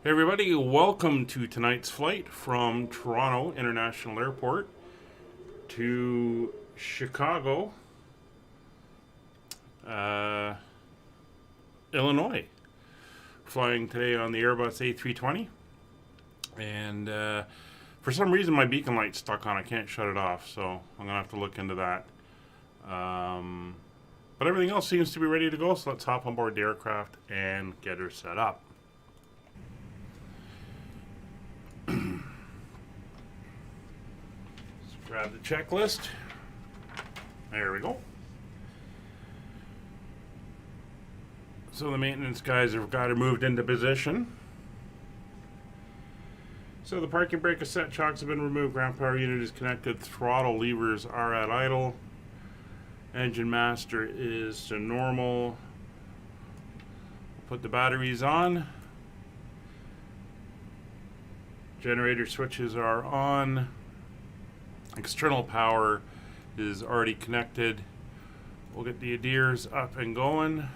Hey everybody, welcome to tonight's flight from Toronto International Airport to Chicago, Illinois. Flying today on the Airbus A320, and for some reason my beacon light's stuck on. I can't shut it off, so I'm gonna have to look into that. But everything else seems to be ready to go, so let's hop on board the aircraft and get her set up. Grab the checklist. There we go. So the maintenance guys have got her moved into position. So the parking brake is set, chocks have been removed, ground power unit is connected, throttle levers are at idle, engine master is to normal. Put the batteries on. Generator switches are on. External power is already connected. We'll get the adheres up and going.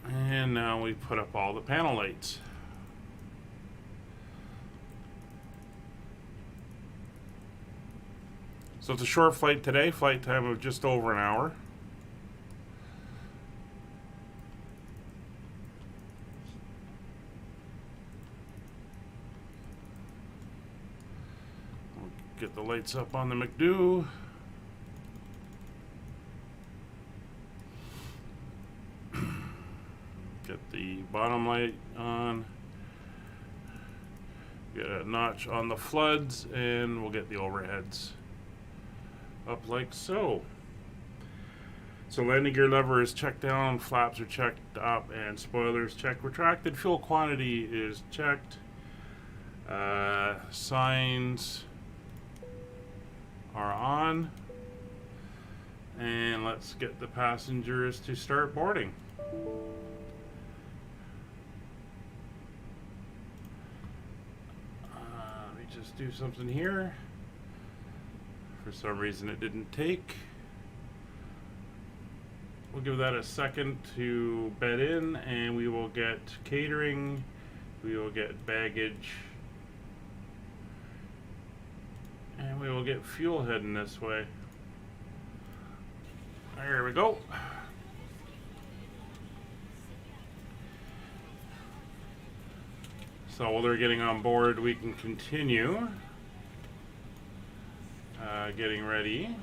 And now we put up all the panel lights. So it's a short flight today, flight time of just over an hour. Get the lights up on the McDo. Get the bottom light on. Get a notch on the floods, and we'll get the overheads up like so. So landing gear lever is checked down, flaps are checked up, and spoilers checked. Retracted fuel quantity is checked. Signs are on, and let's get the passengers to start boarding. Let me just do something here. For some reason it didn't take. We'll give that a second to bed in, and we will get catering, we will get baggage, and we will get fuel heading this way. There we go. So while they're getting on board, we can continue getting ready.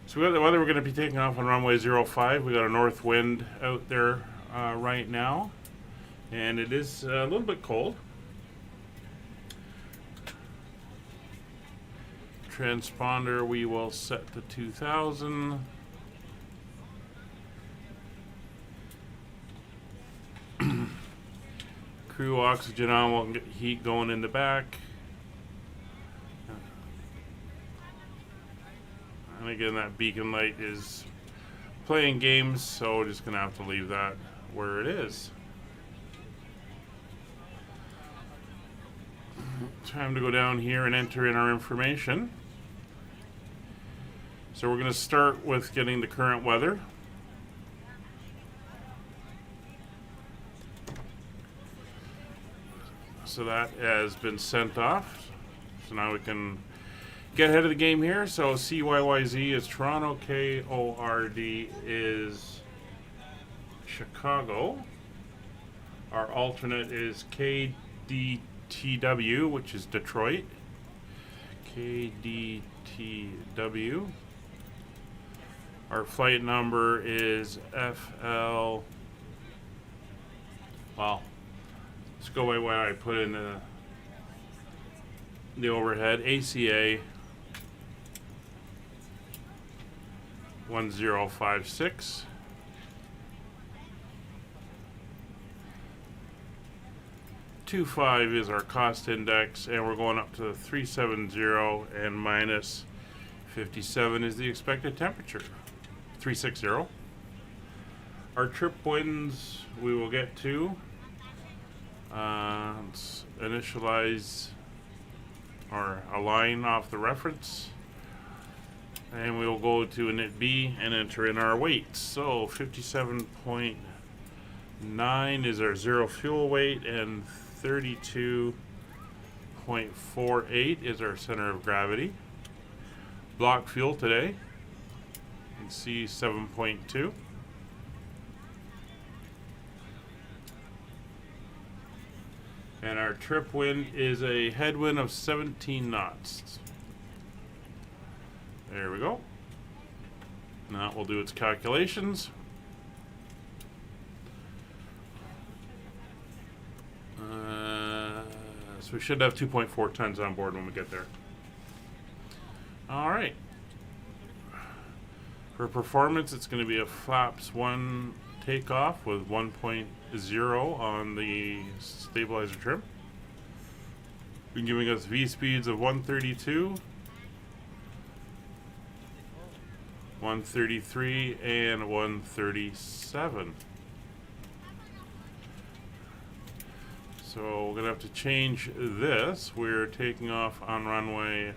So we got the weather. We're going to be taking off on runway 05. We got a north wind out there right now, and it is a little bit cold. Transponder we will set to 2000. Crew oxygen on. We'll get heat going in the back. And again, that beacon light is playing games, so we're just going to have to leave that where it is. Time to go down here and enter in our information. So we're going to start with getting the current weather. So that has been sent off. So now we can get ahead of the game here. So CYYZ is Toronto, KORD is Chicago. Our alternate is KDTW, which is Detroit. KDTW. Our flight number is FL. Well, let's go by what I put in the overhead. ACA 1056. .25 is our cost index, and we're going up to 370, and minus 57 is the expected temperature. 360. Our trip winds we will get to. Let's initialize or a line off the reference. And we will go to init B and enter in our weights. So 57.9 is our zero fuel weight, and 32.48 is our center of gravity. Block fuel today, you can see 7.2. And our trip wind is a headwind of 17 knots. There we go. Now we'll do its calculations. So we should have 2.4 tons on board when we get there. All right. For performance, it's going to be a flaps 1 takeoff with 1.0 on the stabilizer trim. Been giving us V speeds of 132, 133, and 137. So we're going to have to change this. We're taking off on runway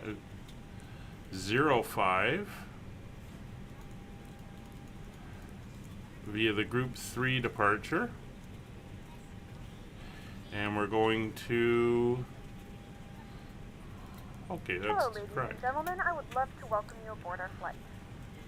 05 via the Group 3 departure. And we're going to... Okay, that's Hello, ladies correct. and gentlemen. I would love to welcome you aboard our flight.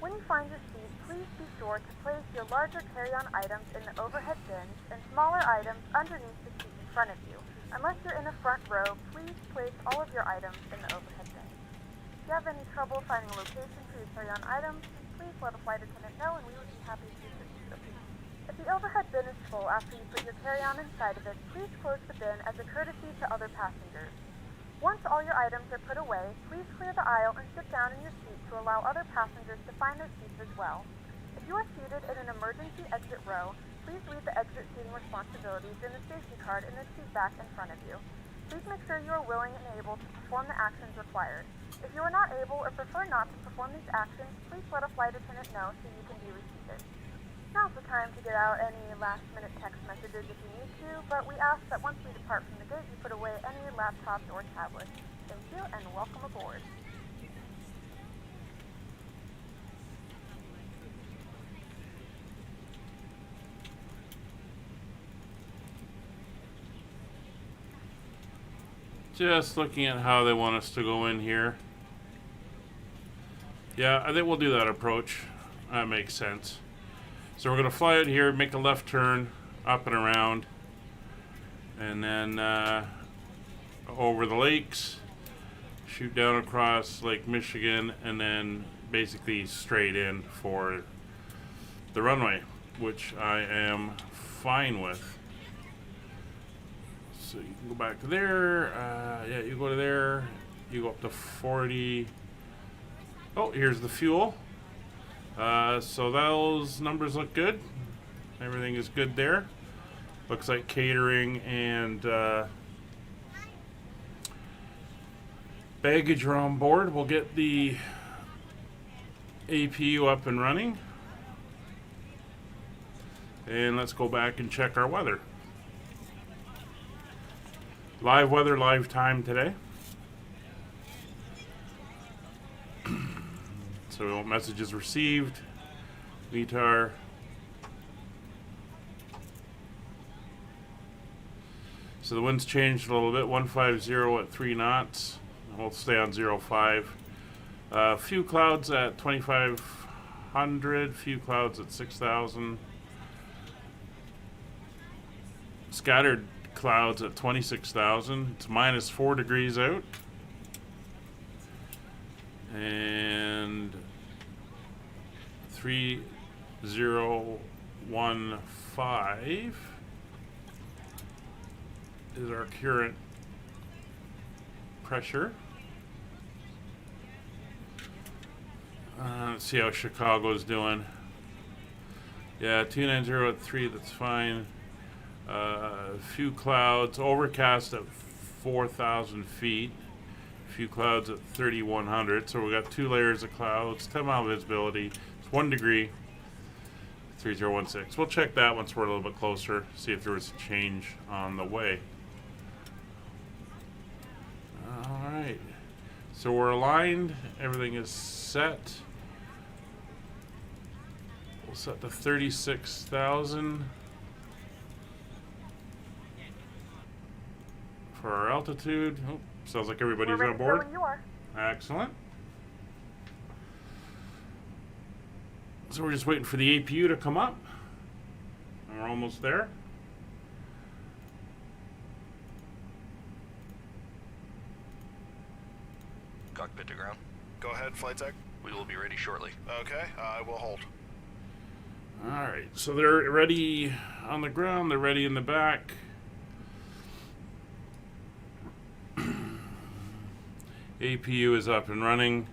When you find your seat, please be sure to place your larger carry-on items in the overhead bins and smaller items underneath the seat in front of you. Unless you're in the front row, please place all of your items in the overhead bin. If you have any trouble finding a location for your carry-on items, please let a flight attendant know and we would be happy to assist you. If the overhead bin is full after you put your carry-on inside of it, please close the bin as a courtesy to other passengers. Once all your items are put away, please clear the aisle and sit down in your seat to allow other passengers to find their seats as well. If you are seated in an emergency exit row, please read the exit seating responsibilities in the safety card in the seat back in front of you. Please make sure you are willing and able to perform the actions required. If you are not able or prefer not to perform these actions, please let a flight attendant know so you can be reseated. Now's the time to get out any last-minute text messages if you need to, but we ask that once we depart from the gate, you put away any laptops or tablets. Thank you, and welcome aboard. Just looking at how they want us to go in here. Yeah, I think we'll do that approach. That makes sense. So we're going to fly out here, make a left turn, up and around, and then over the lakes, shoot down across Lake Michigan, and then basically straight in for the runway, which I am fine with. So you can go back to there. Yeah, you go to there. You go up to 40. Oh, here's the fuel. So those numbers look good. Everything is good there. Looks like catering and baggage are on board. We'll get the APU up and running. And let's go back and check our weather. Live weather, live time today. So messages received. VTAR. So the wind's changed a little bit. 150 at 3 knots. We'll stay on 05. Few clouds at 2,500. Few clouds at 6,000. Scattered clouds at 26,000. It's minus 4 degrees out. And 3015 is our current pressure. Let's see how Chicago's doing. Yeah, 290 at 3, that's fine. Few clouds, overcast at 4,000 feet. Few clouds at 3,100. So we got 2 layers of clouds, 10-mile visibility. It's 1 degree. 3016. We'll check that once we're a little bit closer, see if there was a change on the way. All right. So we're aligned. Everything is set. We'll set to 36,000 for our altitude. Oh, sounds like everybody's We're ready on to go board. when you are. Excellent. So we're just waiting for the APU to come up. And we're almost there. Cockpit to ground. Go ahead, flight tech. We will be ready shortly. Okay, I will hold. Alright, so they're ready on the ground, they're ready in the back. APU is up and running.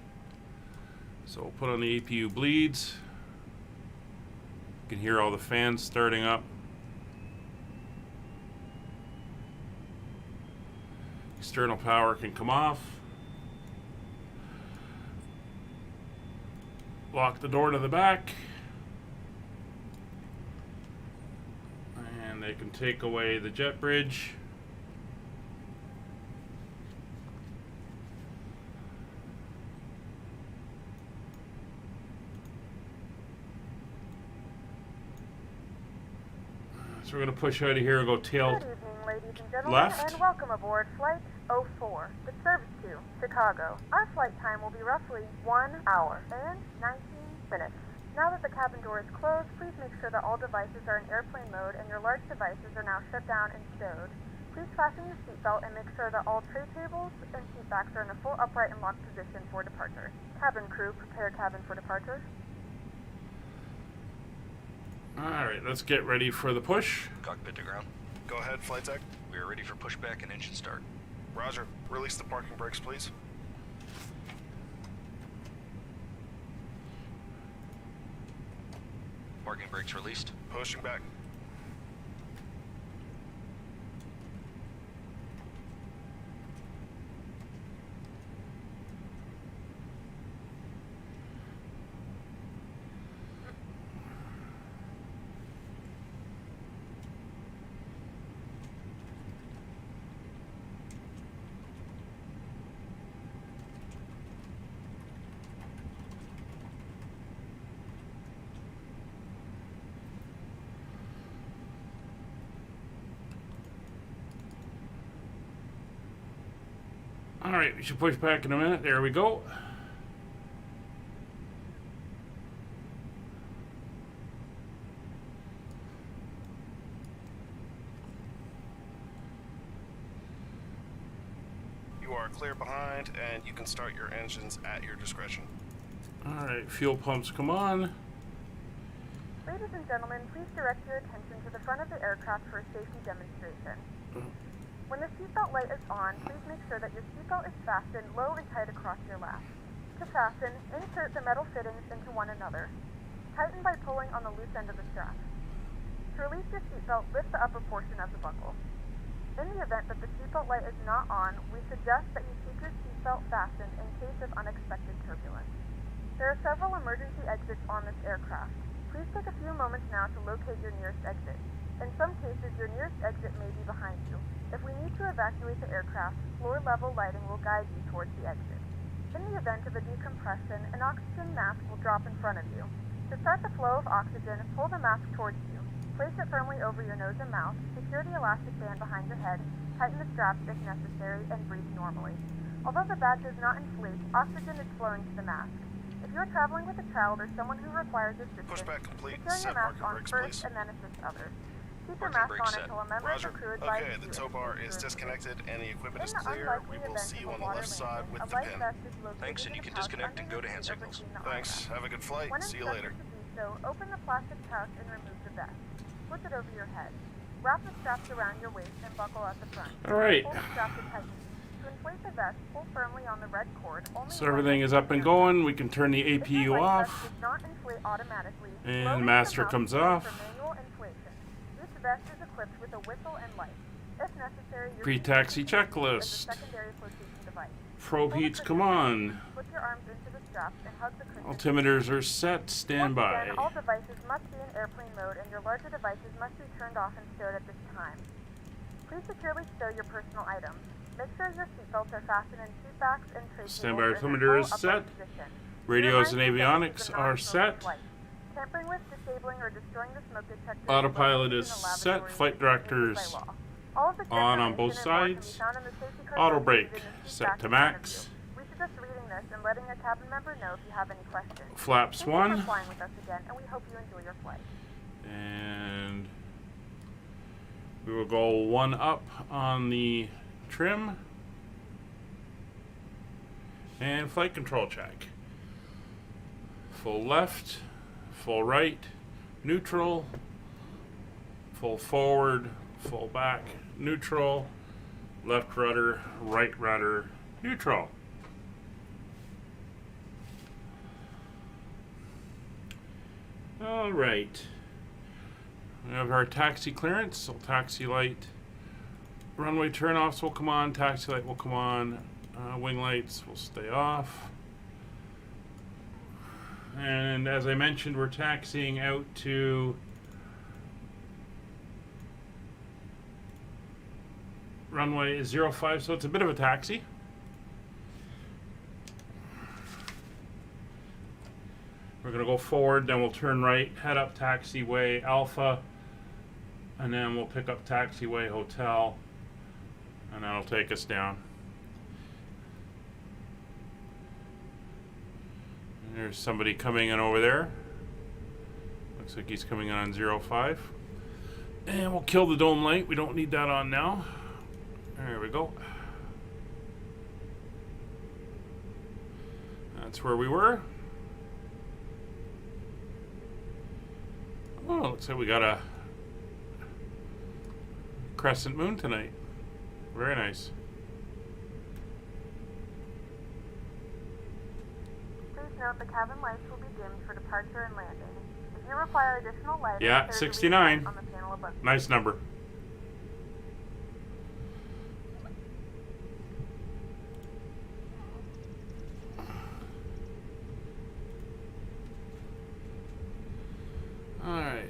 So we'll put on the APU bleeds. You can hear all the fans starting up. External power can come off. Lock the door to the back. And they can take away the jet bridge. So we're going to push out of here and go tail Good evening, ladies and gentlemen, left. and welcome aboard Flight 04, with service to Chicago. Our flight time will be roughly 1 hour and 19 minutes. Now that the cabin door is closed, please make sure that all devices are in airplane mode and your large devices are now shut down and stowed. Please fasten your seatbelt and make sure that all tray tables and seat backs are in a full upright and locked position for departure. Cabin crew, prepare cabin for departure. Alright, let's get ready for the push. Cockpit to ground. Go ahead, flight tech. We are ready for pushback and engine start. Roger. Release the parking brakes, please. Parking brakes released. Pushing back. Alright, we should push back in a minute. There we go. You are clear behind, and you can start your engines at your discretion. Alright, fuel pumps come on. Ladies and gentlemen, please direct your attention to the front of the aircraft for a safety demonstration. When the seatbelt light is on, please make sure that your seatbelt is fastened low and tight across your lap. To fasten, insert the metal fittings into one another. Tighten by pulling on the loose end of the strap. To release your seatbelt, lift the upper portion of the buckle. In the event that the seatbelt light is not on, we suggest that you keep your seatbelt fastened in case of unexpected turbulence. There are several emergency exits on this aircraft. Please take a few moments now to locate your nearest exit. In some cases, your nearest exit may be behind you. If we need to evacuate the aircraft, floor-level lighting will guide you towards the exit. In the event of a decompression, an oxygen mask will drop in front of you. To start the flow of oxygen, pull the mask towards you. Place it firmly over your nose and mouth, secure the elastic band behind your head, tighten the straps if necessary, and breathe normally. Although the bag does not inflate, oxygen is flowing to the mask. If you are traveling with a child or someone who requires assistance, Pushback complete. secure your Set mask parking on brakes, first please. and then assist others. Keep your Parking mask brakes on set. until a member of Roger. the crew advises Okay, you the if tow you bar need is to disconnected and the equipment is In the clear. unlikely We will event see of you a on the water left side landing, with a the life pin. vest is located Thanks, and in you the can pouch disconnect and go to underneath hand the signals. overseeing the Thanks. armrest. Have a good flight. When See you instructed later. to do so, open the plastic pouch and remove the vest. Flip it over your head. Wrap the straps around your waist and buckle at the front. Alright. Pull the strap to tighten. To inflate the vest, pull firmly on the red cord. Only So everything is up and going. We can turn the If your APU life vest off. does not inflate automatically, And lower the master mouth comes switch off. For manual inflation. Each vest is equipped with a whistle and light. If necessary, your Pre-taxi seat can be used checklist. as a secondary flotation device. Probe Pull the heats come cushion on. Slip your arms into the straps and hug the cushion. Altimeters are set. Stand Once by. again, all devices must be in airplane mode and your larger devices must be turned off and stowed at this time. Please securely stow your personal items. Make sure your seatbelts are fastened in seat backs and tray Standby tables in altimeter their is full set. upright position. Radios and Be reminded that this avionics is a are non-smoking set. flight. Tampering with, disabling, or destroying the smoke detector Autopilot located is in the set. laboratory Flight is prohibited directors by law. All of the on both information and more can be sides. found in the safety card Auto located brake in the seat set back to in front of max. you. We suggest reading this and letting a cabin member know if you have any questions. Flaps Thank you 1. for flying with us again, and we hope you enjoy your flight. And we will go 1 up on the trim. And flight control check. Full left, full right, neutral, full forward, full back, neutral, left rudder, right rudder, neutral. All right. We have our taxi clearance, so taxi light. Runway turnoffs will come on, taxi light will come on, wing lights will stay off. And as I mentioned, we're taxiing out to runway 05, so it's a bit of a taxi. We're going to go forward, then we'll turn right, head up taxiway Alpha, and then we'll pick up taxiway Hotel, and that'll take us down. There's somebody coming in over there. Looks like he's coming in on 05. And we'll kill the dome light. We don't need that on now. There we go. That's where we were. Oh, looks like we got a crescent moon tonight. Very nice. Please note the cabin lights will be dimmed for departure and landing. If you require additional lighting, Yeah, there is a 69. lead on the panel above. Nice number. All right.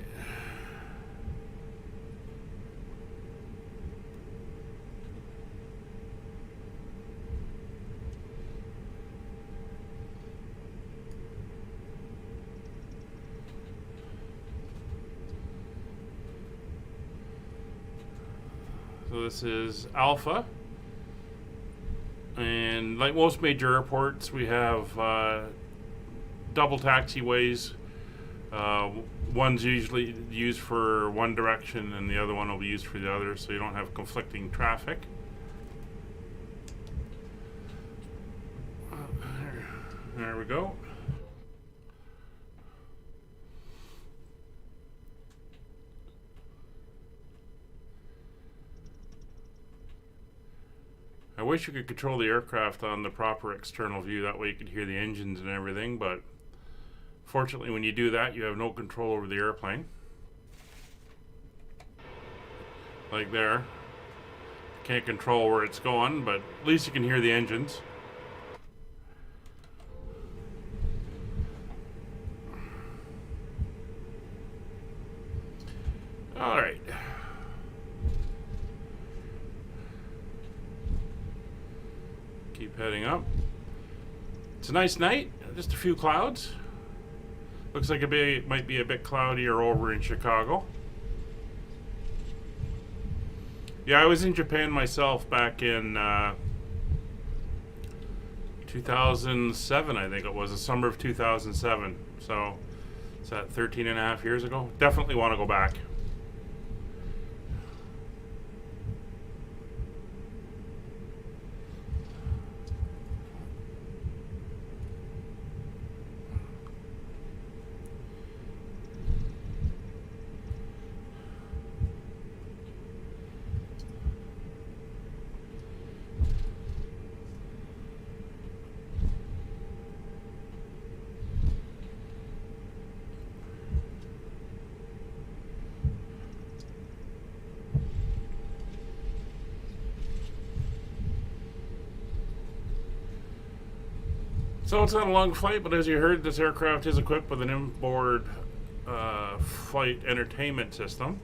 So this is Alpha, and like most major airports, we have double taxiways. One's usually used for one direction and the other one will be used for the other, so you don't have conflicting traffic. There we go. I wish you could control the aircraft on the proper external view, that way you could hear the engines and everything, but fortunately when you do that you have no control over the airplane. Like there. Can't control where it's going, but at least you can hear the engines. Alright. Keep heading up. It's a nice night, just a few clouds. Looks like it might be a bit cloudier over in Chicago. Yeah, I was in Japan myself back in 2007, I think it was, the summer of 2007. So, it's that 13 and a half years ago. Definitely want to go back. So it's not a long flight, but as you heard, this aircraft is equipped with an inboard flight entertainment system.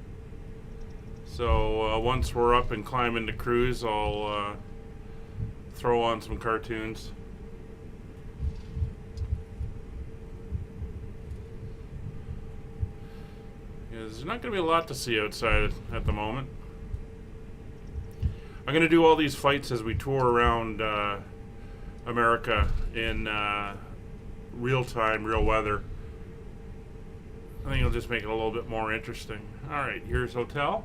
So once we're up and climbing to cruise, I'll throw on some cartoons. Yeah, there's not going to be a lot to see outside at the moment. I'm going to do all these flights as we tour around America in real time, real weather. I think it'll just make it a little bit more interesting. Alright, here's hotel.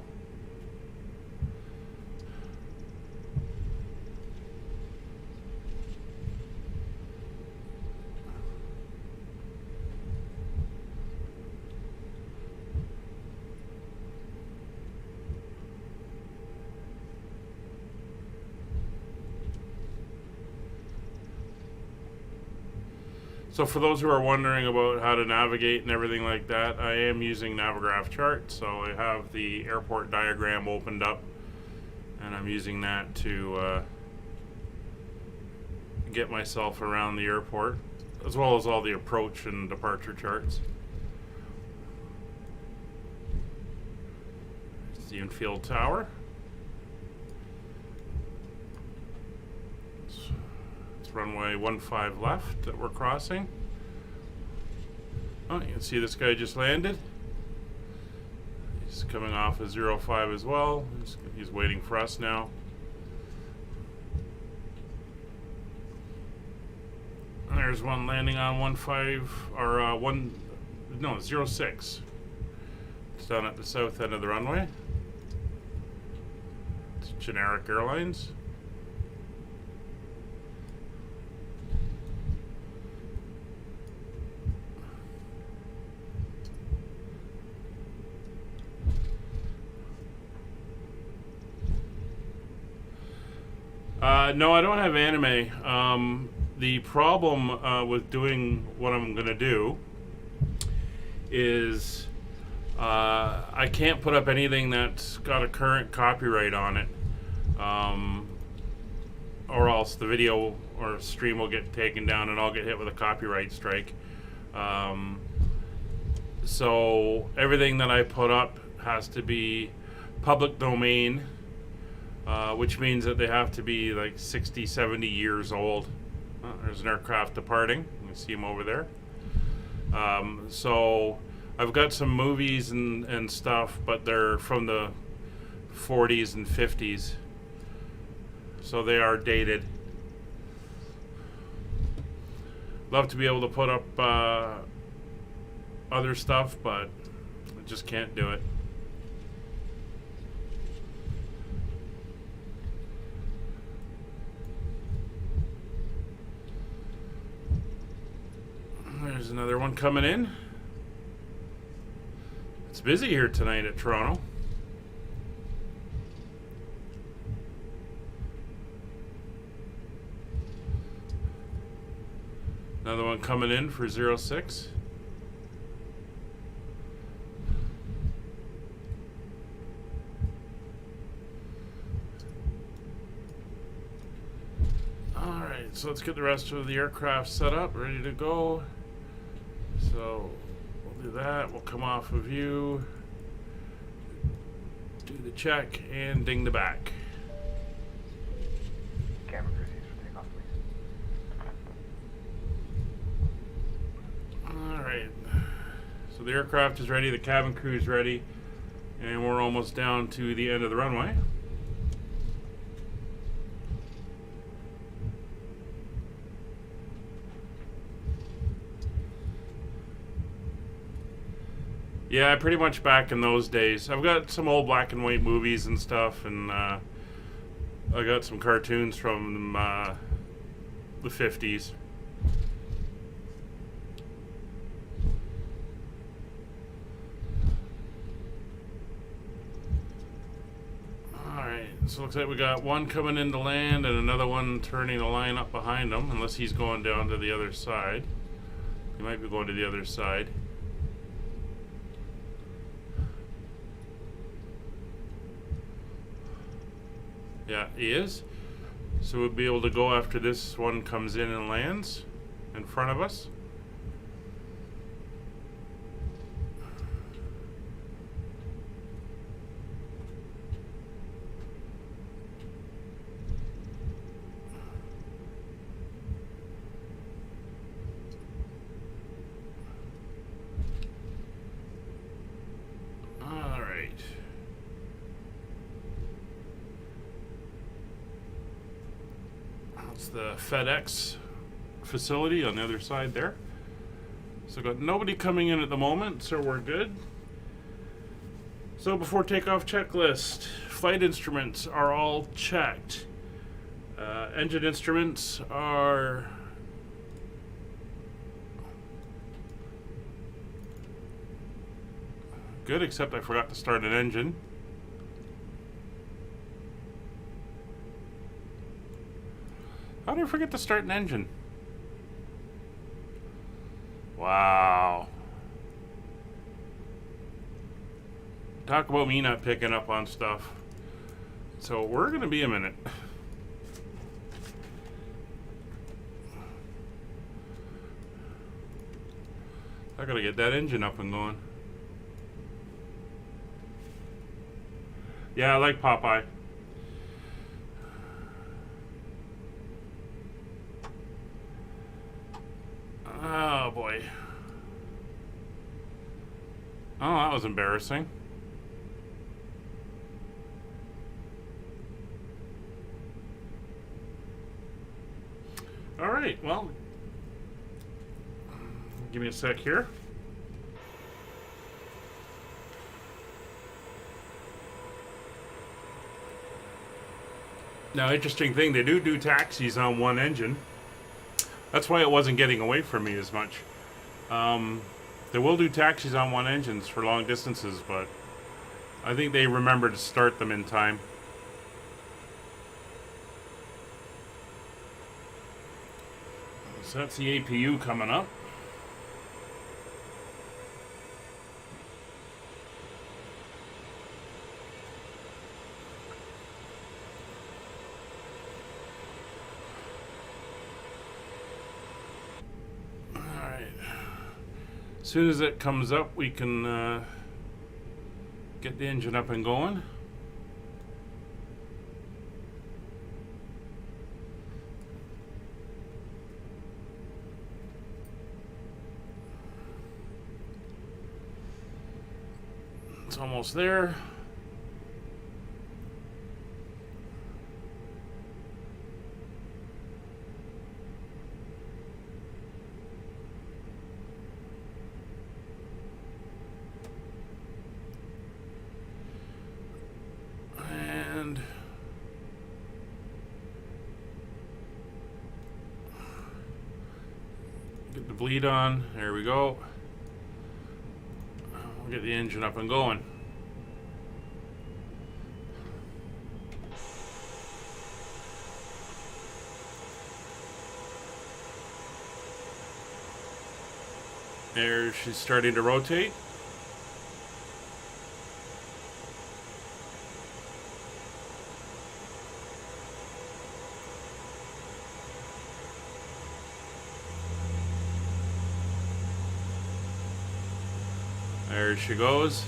So for those who are wondering about how to navigate and everything like that, I am using Navigraph Chart. So I have the airport diagram opened up, and I'm using that to get myself around the airport, as well as all the approach and departure charts. It's the infield tower. Runway 15 left that we're crossing. Oh, you can see this guy just landed. He's coming off of 05 as well. He's waiting for us now. And there's one landing on 15 or 06. It's down at the south end of the runway. It's generic airlines. No, I don't have anime. The problem with doing what I'm going to do is I can't put up anything that's got a current copyright on it, or else the video or stream will get taken down and I'll get hit with a copyright strike. So everything that I put up has to be public domain. Which means that they have to be like 60, 70 years old. There's an aircraft departing. You can see him over there. So I've got some movies and stuff, but they're from the 40s and 50s. So they are dated. Love to be able to put up other stuff, but I just can't do it. There's another one coming in. It's busy here tonight at Toronto. Another one coming in for 06. Alright, so let's get the rest of the aircraft set up, ready to go. So we'll do that. We'll come off of view, do the check, and ding the back. Camera crew for takeoff, please. Alright. So the aircraft is ready, the cabin crew is ready, and we're almost down to the end of the runway. Yeah, pretty much back in those days. I've got some old black and white movies and stuff, and I got some cartoons from the 50s. Alright, so looks like we got one coming in to land and another one turning the line up behind him, unless he's going down to the other side. He might be going to the other side. Yeah, he is. So we'll be able to go after this one comes in and lands in front of us. It's the FedEx facility on the other side there. So got nobody coming in at the moment, so we're good. So before takeoff checklist, flight instruments are all checked. Engine instruments are good, except I forgot to start an engine. How did I forget to start an engine? Wow. Talk about me not picking up on stuff. So we're going to be a minute. I got to get that engine up and going. Yeah, I like Popeye. Oh boy. Oh, that was embarrassing. All right, well, give me a sec here. Now, interesting thing, they do taxis on one engine. That's why it wasn't getting away from me as much. They will do taxis on one engines for long distances, but I think they remember to start them in time. So that's the APU coming up. As soon as it comes up, we can get the engine up and going. It's almost there. Get the bleed on. There we go. We'll get the engine up and going. There, she's starting to rotate. There she goes.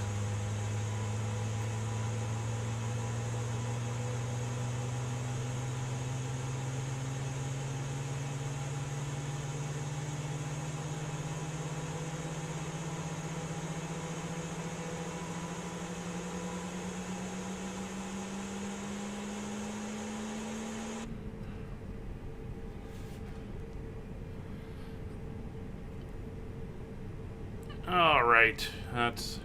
All right, that's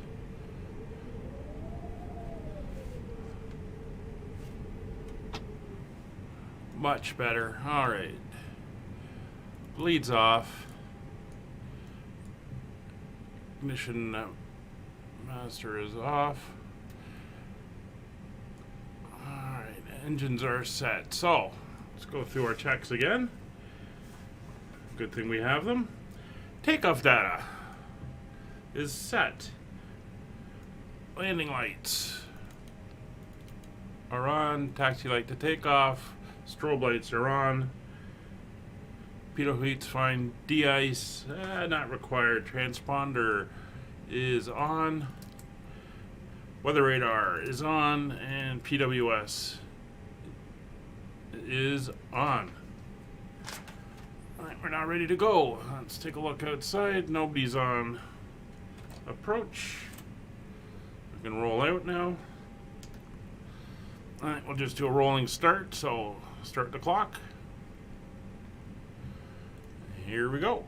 much better. All right, bleeds off. Ignition master is off. All right, engines are set. So let's go through our checks again. Good thing we have them. Takeoff data is set. Landing lights are on. Taxi light to takeoff. Strobe lights are on. Pitot heat's fine. De-ice not required. Transponder is on. Weather radar is on, and PWS is on. Alright, we're now ready to go. Let's take a look outside. Nobody's on approach. We can roll out now. Alright, we'll just do a rolling start, so start the clock. here we go.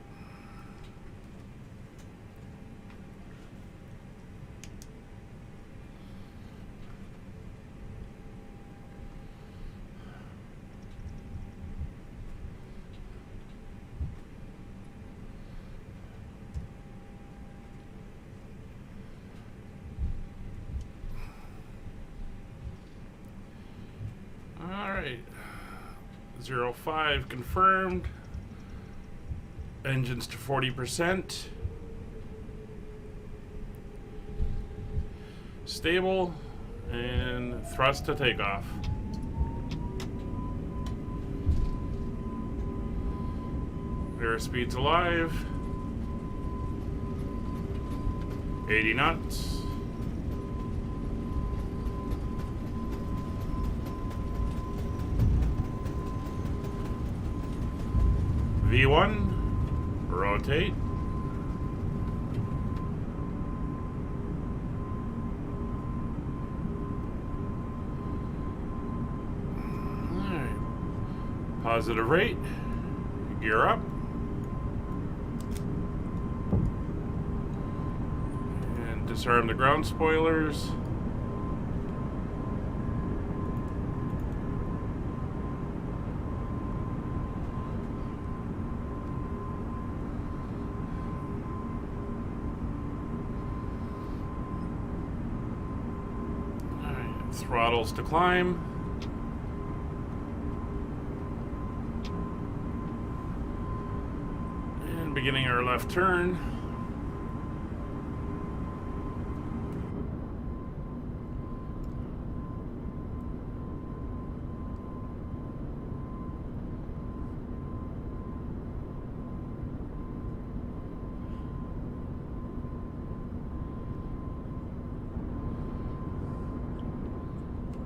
Alright, 05 confirmed, engines to 40%, stable, and thrust to takeoff. Airspeed's alive, 80 knots. V1, rotate. Alright. Positive rate. Gear up. And disarm the ground spoilers. Throttles to climb. And beginning our left turn.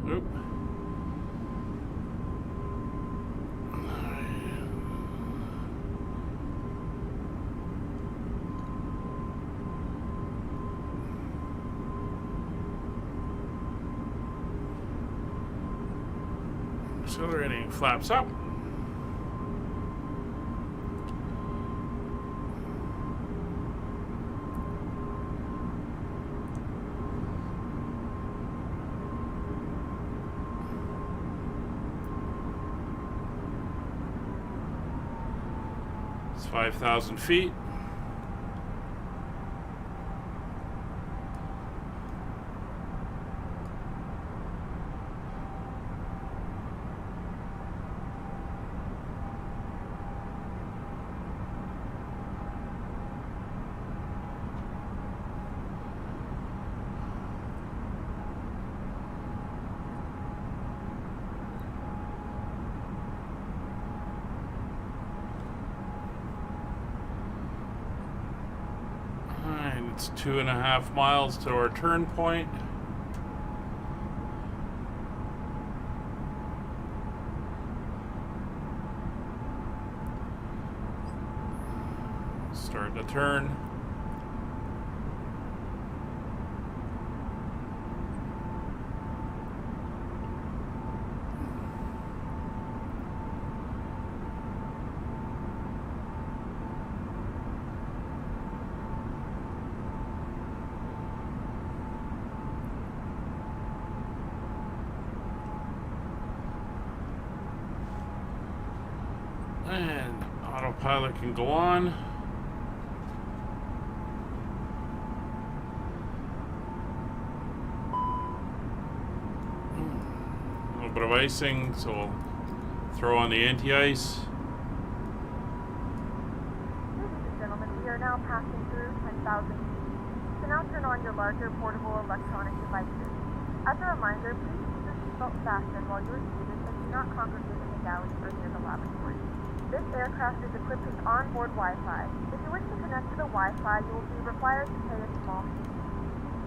Nope. Accelerating, flaps up. It's 5,000 feet. It's 2.5 miles to our turn point. Start the turn. And autopilot can go on. A little bit of icing, so we'll throw on the anti-ice. Ladies and gentlemen, we are now passing through 10,000 feet. So now turn on your larger portable electronic devices. As a reminder, please keep your seatbelt fastened while you are seated and do not congregate in the galley or near the lavatory. This aircraft is equipped with onboard Wi-Fi. If you wish to connect to the Wi-Fi, you will be required to pay a small fee.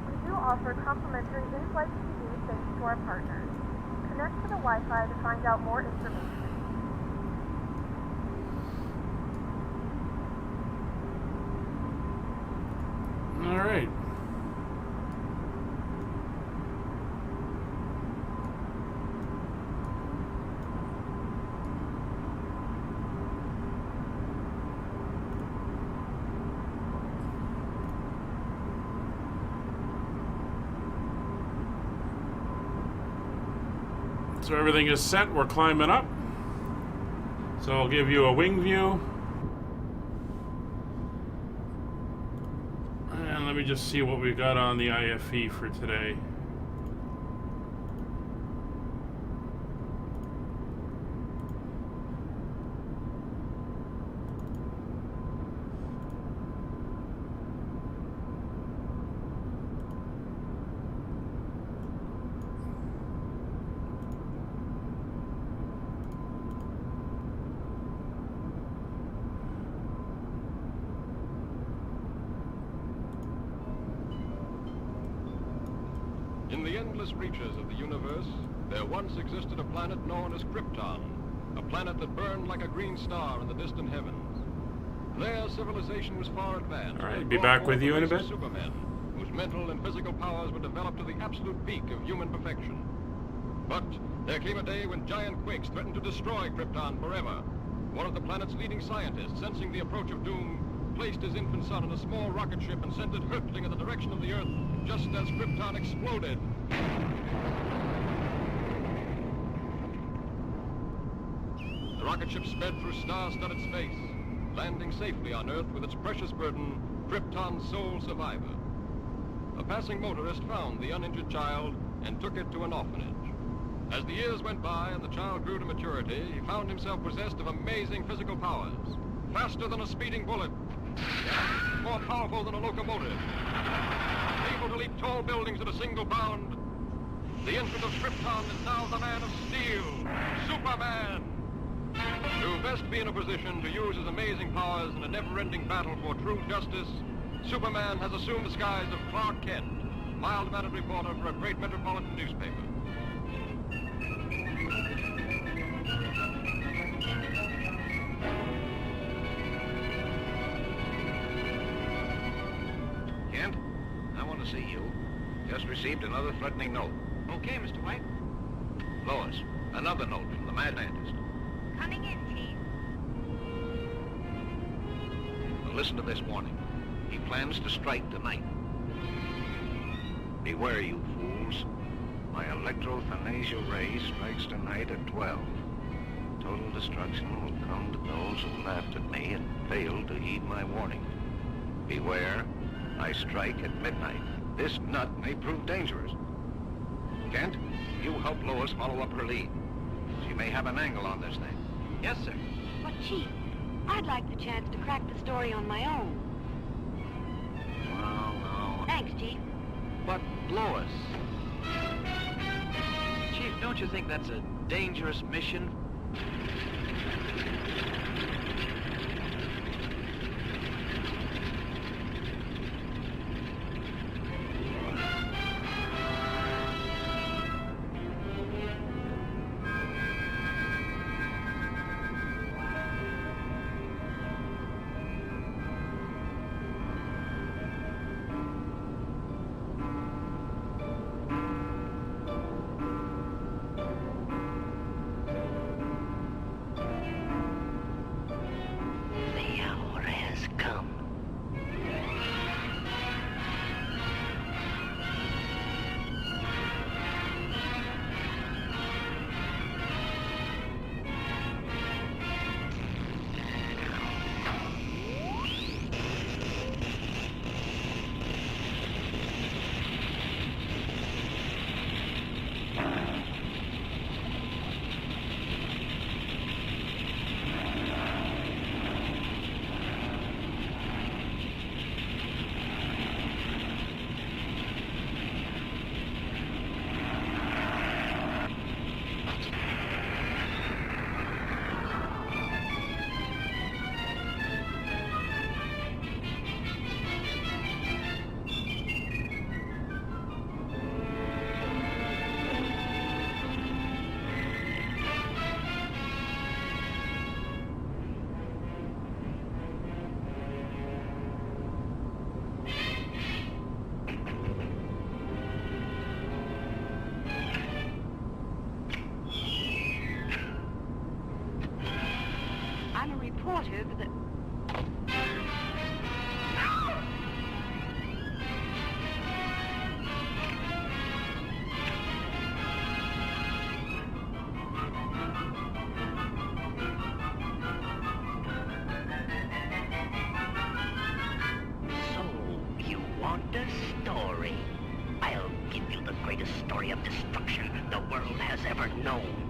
We do offer complimentary in-flight TV thanks to our partners. Connect to the Wi-Fi to find out more information. All right. So everything is set. We're climbing up. So I'll give you a wing view. And let me just see what we got on the IFE for today. In the endless reaches of the universe, there once existed a planet known as Krypton, a planet that burned like a green star in the distant heavens. Their civilization was far advanced. All right, be back with you in a bit. Supermen, whose mental and physical powers were developed to the absolute peak of human perfection. But there came a day when giant quakes threatened to destroy Krypton forever. One of the planet's leading scientists, sensing the approach of doom, placed his infant son in a small rocket ship and sent it hurtling in the direction of the Earth just as Krypton exploded. The rocket ship sped through star-studded space, landing safely on Earth with its precious burden, Krypton's sole survivor. A passing motorist found the uninjured child and took it to an orphanage. As the years went by and the child grew to maturity, he found himself possessed of amazing physical powers. Faster than a speeding bullet, more powerful than a locomotive, able to leap tall buildings at a single bound. The infant of Krypton is now the man of steel, Superman. To best be in a position to use his amazing powers in a never-ending battle for true justice, Superman has assumed the skies of Clark Kent, mild-mannered reporter for a great metropolitan newspaper. Kent, I want to see you. Just received another threatening note. Okay, Mr. White. Lois, another note from the mad scientist. Coming in, Chief. Now listen to this warning. He plans to strike tonight. Beware, you fools. My electrothanasia ray strikes tonight at 12. Total destruction will come to those who laughed at me and failed to heed my warning. Beware, I strike at midnight. This nut may prove dangerous. Kent, you help Lois follow up her lead. She may have an angle on this thing. Yes, sir. But, Chief, I'd like the chance to crack the story on my own. Well, no. Thanks, Chief. But, Lois... Chief, don't you think that's a dangerous mission? world has ever known.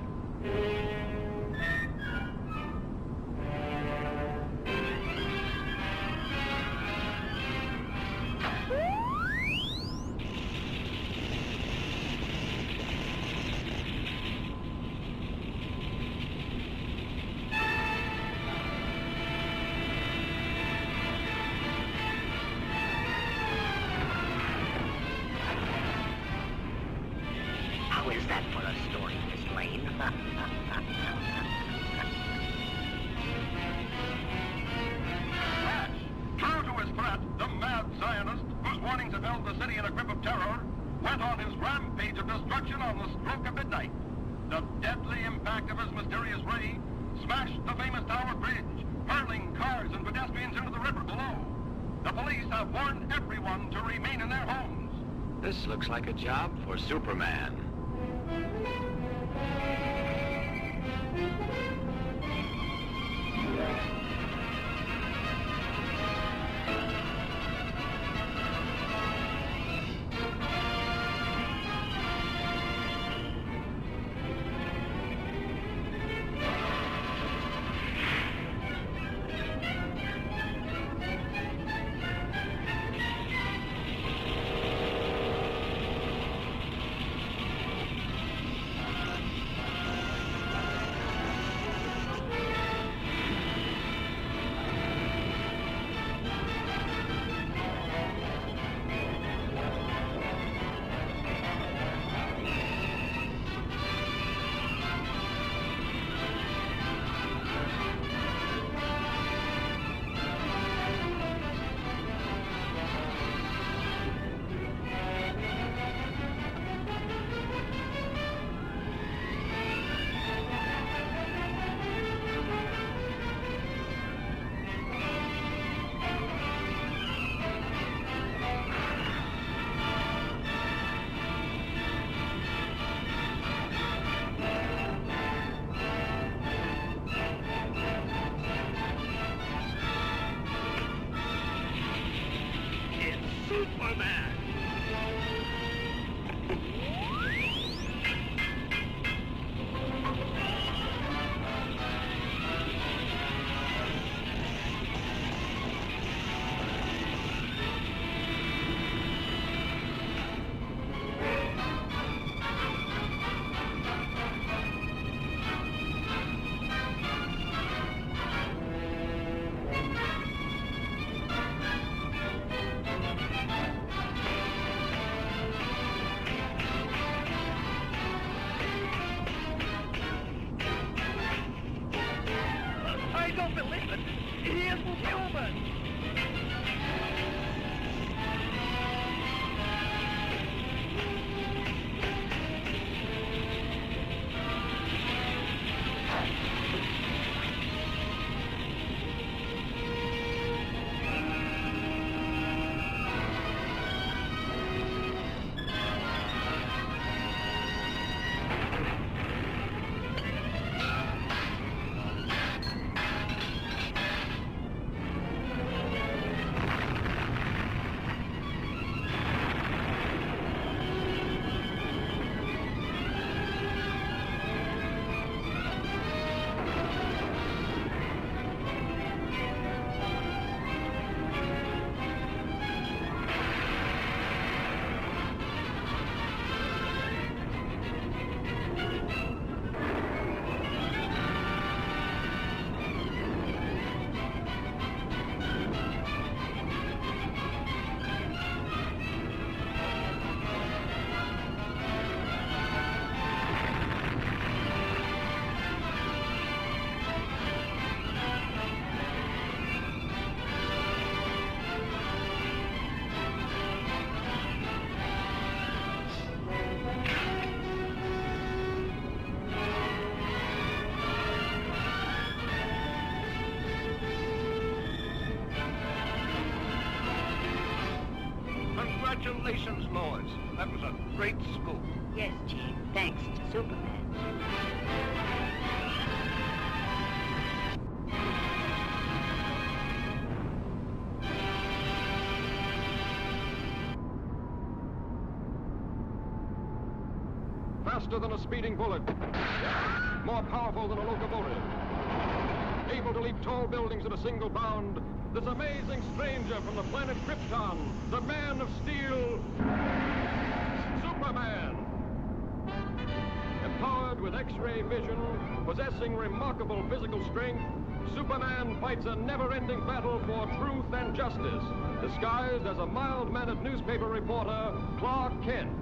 How is that for a story, Miss Lane? True to his threat, the mad Zionist, whose warnings have held the city in a grip of terror, went on his rampage of destruction on the stroke of midnight. The deadly impact of his mysterious ray smashed the famous Tower Bridge, hurling cars and pedestrians into the river below. The police have warned everyone to remain in their homes. This looks like a job for Superman. Congratulations, Lois. That was a great scoop. Yes, Chief. Thanks to Superman. faster than a speeding bullet, more powerful than a locomotive, able to leap tall buildings at a single bound, this amazing stranger from the planet Krypton, the Man of Steel, Superman. Empowered with X-ray vision, possessing remarkable physical strength, Superman fights a never-ending battle for truth and justice, disguised as a mild-mannered newspaper reporter, Clark Kent.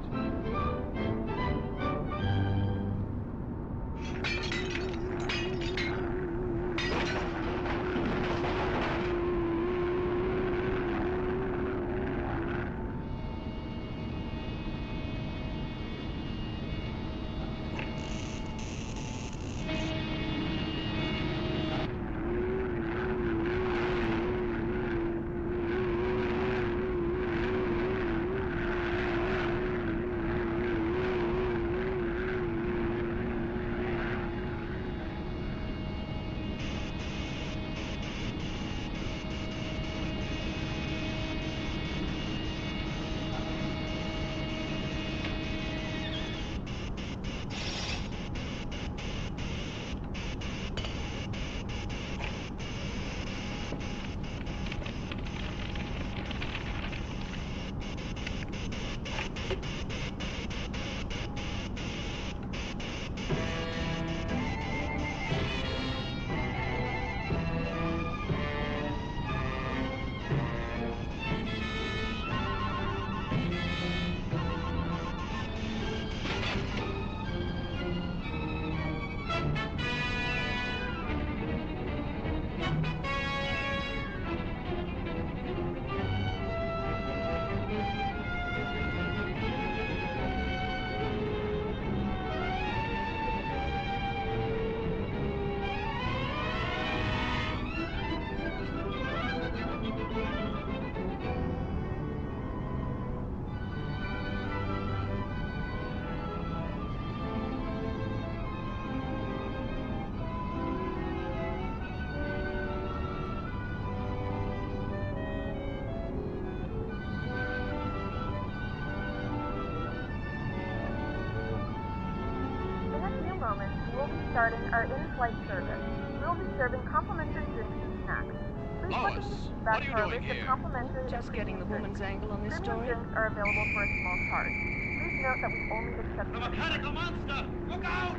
Starting our in-flight service. We will be serving complimentary drinks and snacks. Please Lois, put the seats what back are you for our doing list of here? complimentary Just getting the woman's angle on this Premium story. drinks are available for a small charge. Please note that we only accept The mechanical monster! Look out!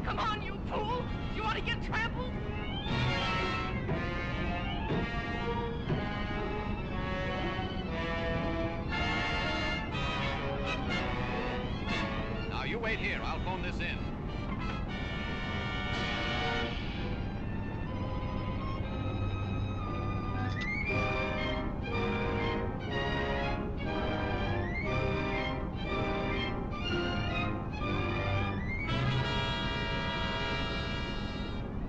Come on, you fool! You want to get trampled? Now you wait here. I'll phone this in.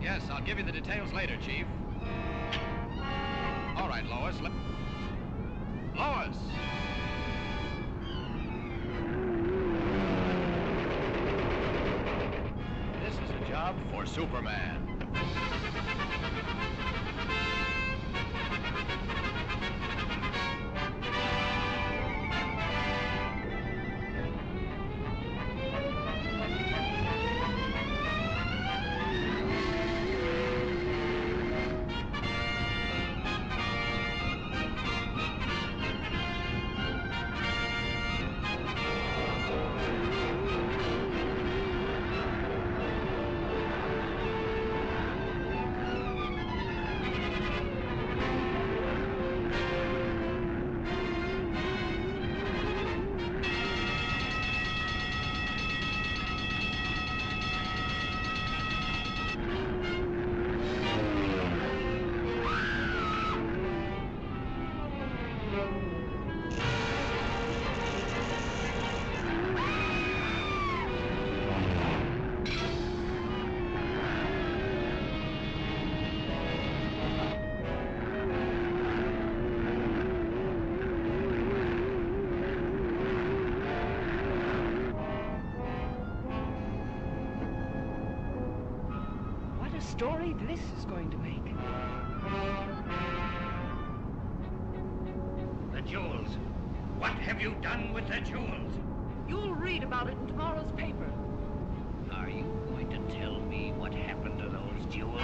Yes, I'll give you the details later, Chief. All right, Lois. Lois! This is a job for Superman. story this is going to make. The jewels. What have you done with the jewels? You'll read about it in tomorrow's paper. Are you going to tell me what happened to those jewels?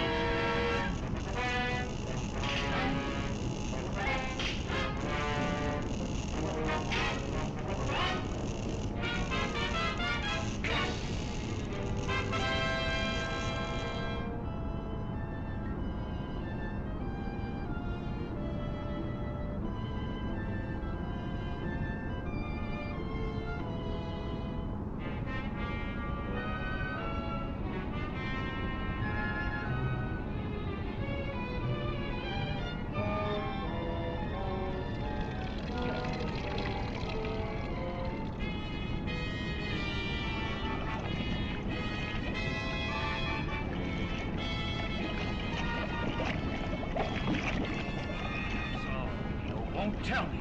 Won't tell me.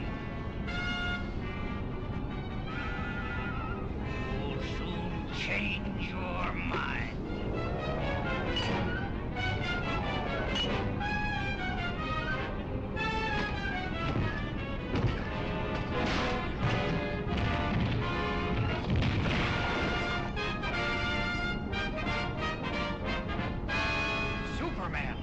You'll soon change your mind. Superman!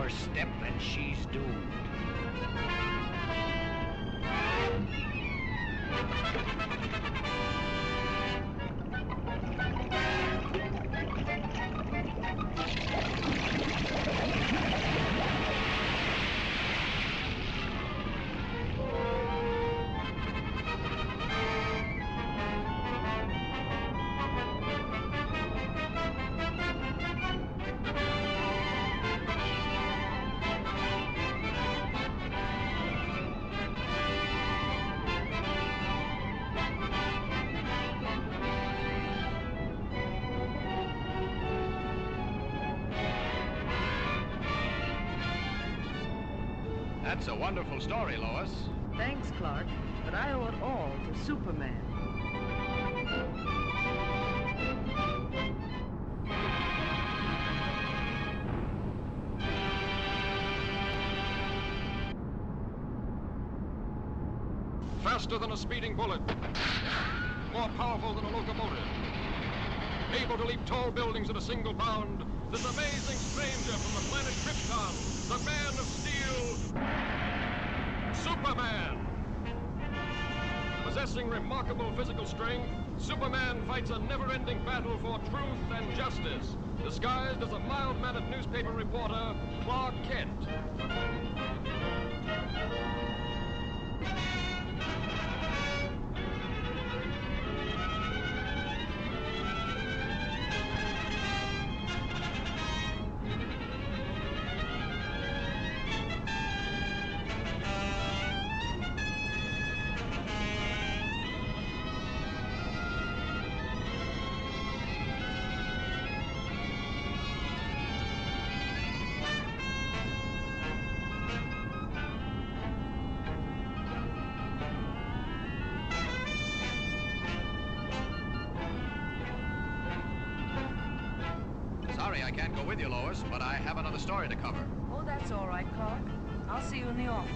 Step and she's doomed. That's a wonderful story, Lois. Thanks, Clark, but I owe it all to Superman. Faster than a speeding bullet. More powerful than a locomotive. Able to leap tall buildings in a single bound. This amazing stranger from the planet Krypton. The Man of Steel. Superman. Possessing remarkable physical strength, Superman fights a never-ending battle for truth and justice. Disguised as a mild-mannered newspaper reporter, Clark Kent. sorry I can't go with you, Lois, but I have another story to cover. Oh, that's all right, Clark. I'll see you in the office.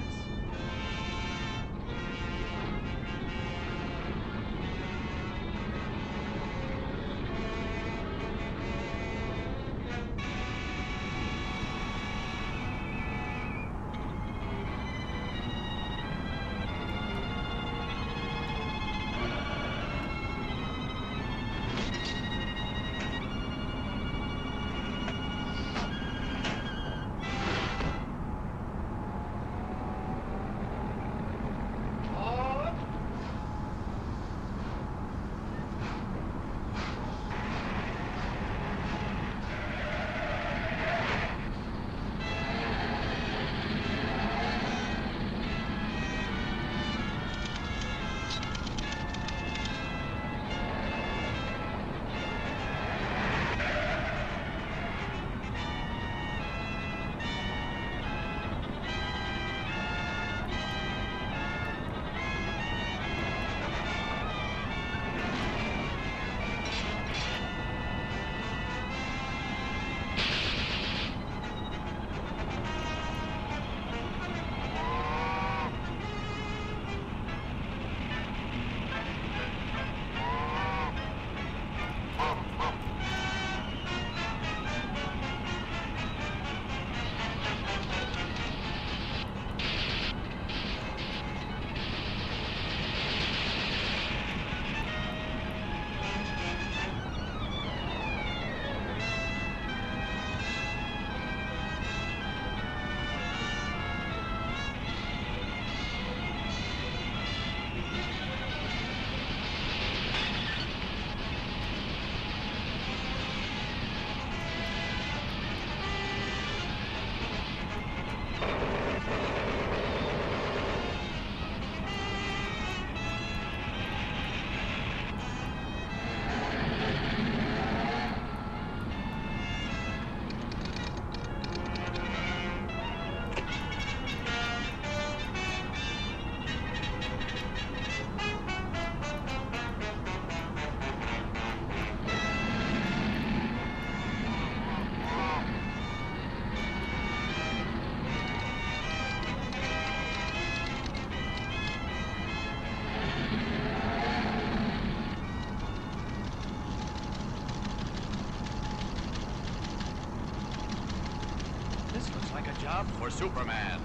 Job for Superman.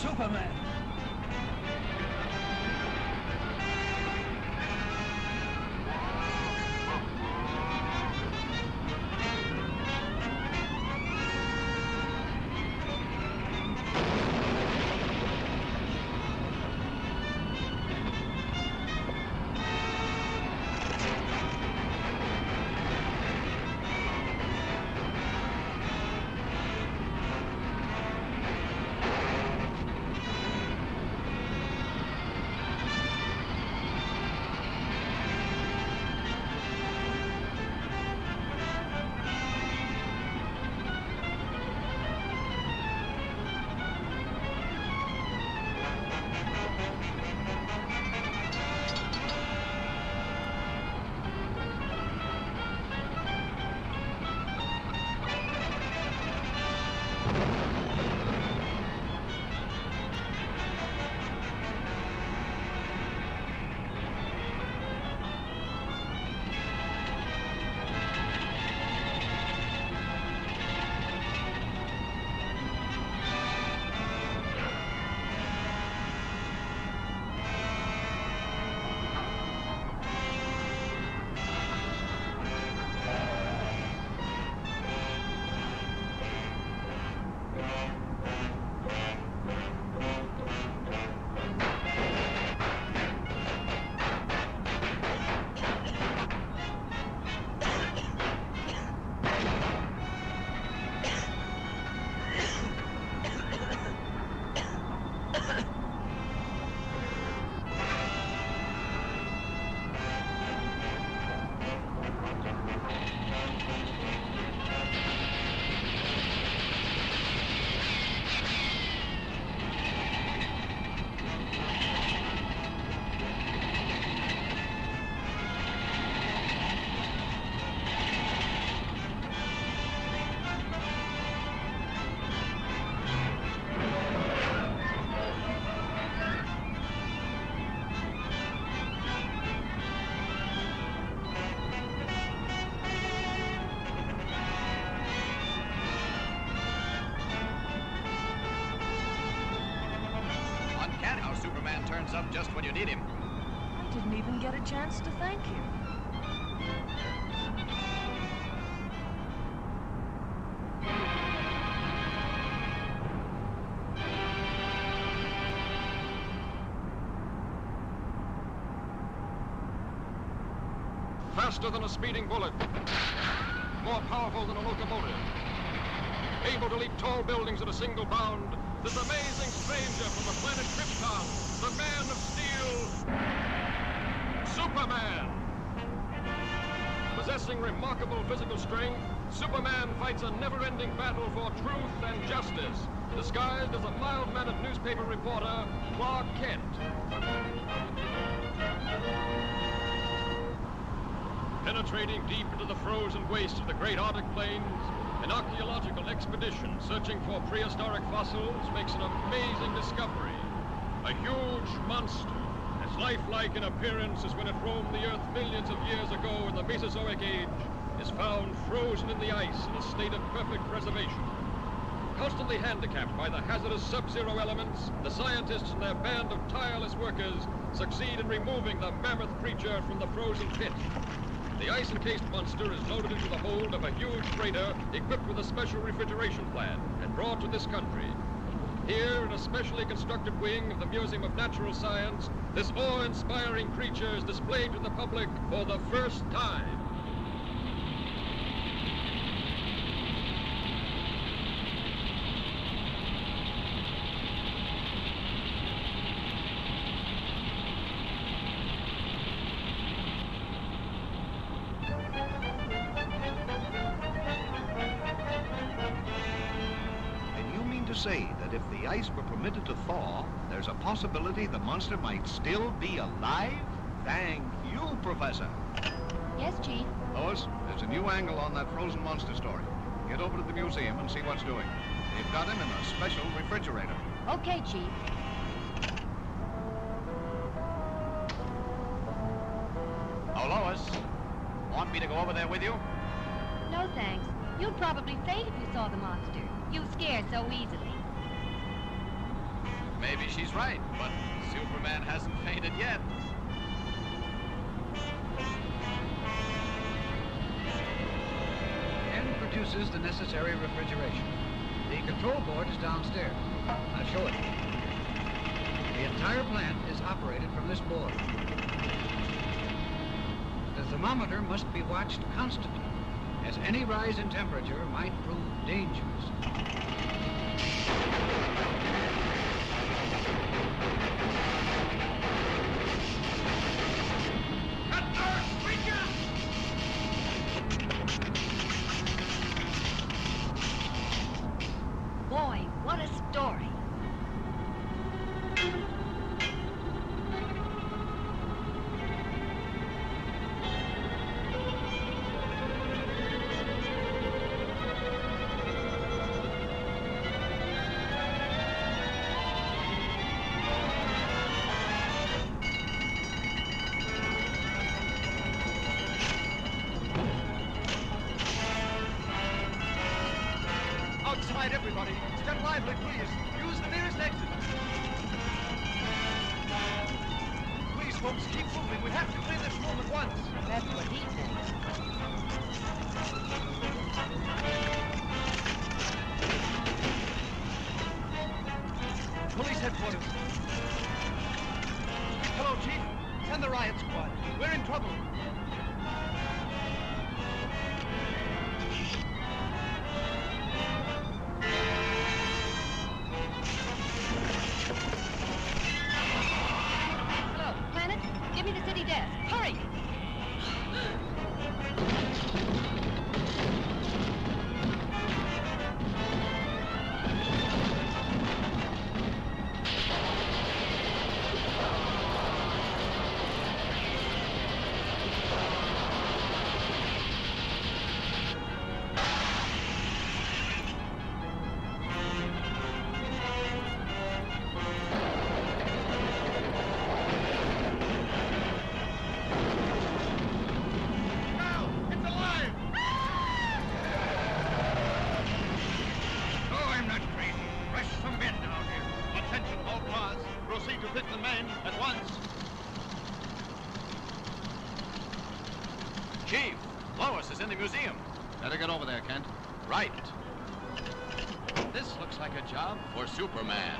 Superman! turns up just when you need him. I didn't even get a chance to thank you. Faster than a speeding bullet. More powerful than a locomotive. Able to leap tall buildings at a single bound. This amazing stranger from the planet Krypton. The Man of Steel. Superman. Possessing remarkable physical strength, Superman fights a never-ending battle for truth and justice. Disguised as a mild-mannered newspaper reporter, Clark Kent. Penetrating deep into the frozen wastes of the great Arctic plains, an archaeological expedition searching for prehistoric fossils makes an amazing discovery. A huge monster, as lifelike in appearance as when it roamed the Earth millions of years ago in the Mesozoic Age, is found frozen in the ice in a state of perfect preservation. Constantly handicapped by the hazardous sub-zero elements, the scientists and their band of tireless workers succeed in removing the mammoth creature from the frozen pit. The ice-encased monster is loaded into the hold of a huge freighter equipped with a special refrigeration plant and brought to this country. Here, in a specially constructed wing of the Museum of Natural Science, this awe-inspiring creature is displayed to the public for the first time. Say that if the ice were permitted to thaw, there's a possibility the monster might still be alive? Thank you, Professor. Yes, Chief. Lois, there's a new angle on that frozen monster story. Get over to the museum and see what's doing. They've got him in a special refrigerator. Okay, Chief. Oh, Lois, want me to go over there with you? No, thanks. You'd probably faint if you saw the monster. You scare so easily. Maybe she's right, but Superman hasn't fainted yet. And produces the necessary refrigeration. The control board is downstairs. I'll show it. The entire plant is operated from this board. The thermometer must be watched constantly, as any rise in temperature might prove dangerous. Boy, what a story. Outside, everybody. Step lively, please. Use the nearest exit. Please, folks, keep moving. We have to clear this room at once. That's what he thinks. Police headquarters. Hello, Chief. Send the riot squad. We're in trouble. Hello, Planet. Give me the city desk. Hurry! men at once. Chief, Lois is in the museum. Better get over there, Kent. Right. This looks like a job for Superman.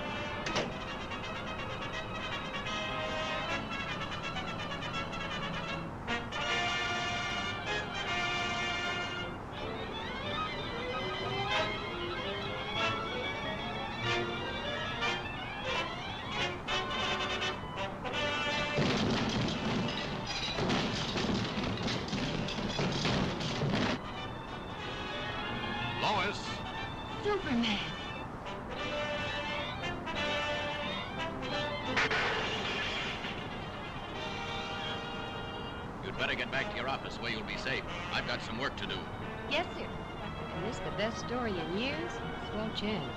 Lois. Superman. You'd better get back to your office where you'll be safe. I've got some work to do. Yes, sir. And this the best story in years? Swell chance.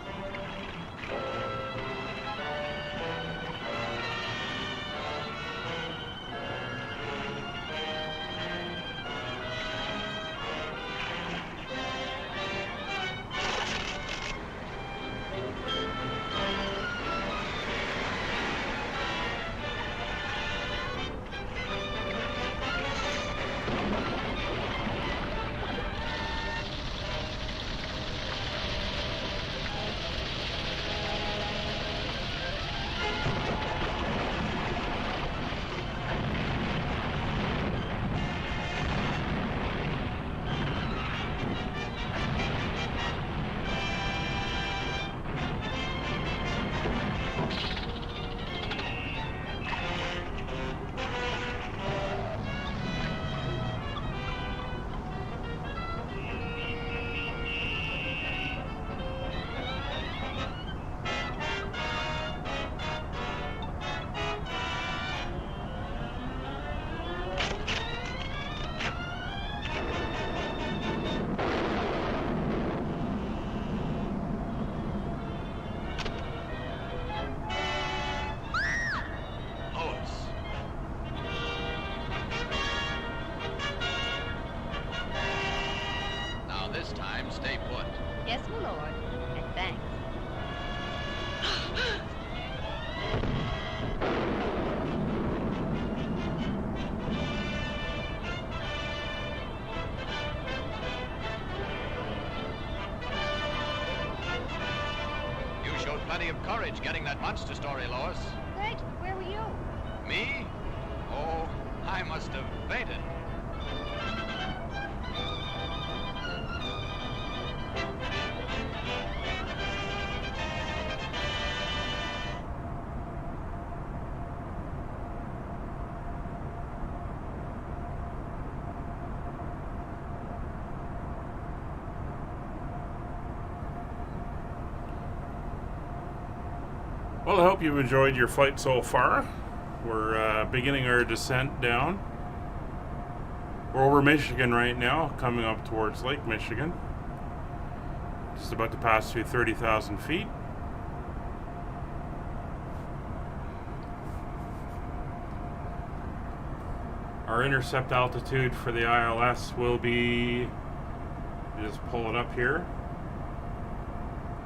Stay put. Yes, my lord. And thanks. You showed plenty of courage getting that monster story, Lois. Thanks, but where were you? Me? Oh, I must have fainted. Well, I hope you've enjoyed your flight so far. We're beginning our descent down. We're over Michigan right now, coming up towards Lake Michigan. Just about to pass through 30,000 feet. Our intercept altitude for the ILS will be, just pull it up here,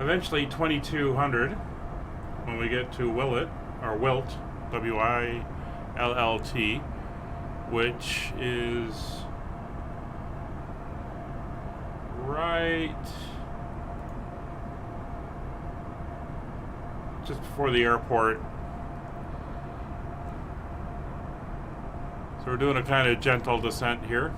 eventually 2,200 when we get to Wilt, W-I-L-L-T, which is right just before the airport. So we're doing a kind of gentle descent here.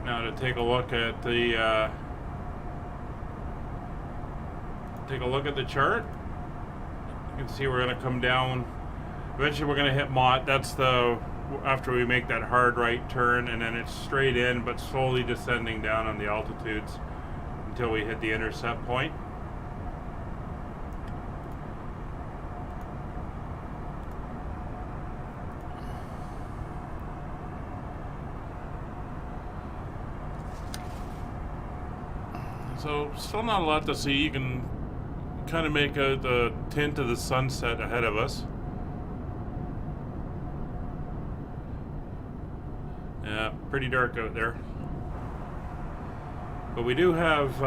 Now to take a look at the chart. You can see we're going to come down. Eventually we're going to hit Mott. That's the after we make that hard right turn, and then it's straight in but slowly descending down on the altitudes until we hit the intercept point. So still not a lot to see. You can kind of make out the tint of the sunset ahead of us. Yeah, pretty dark out there. But we do have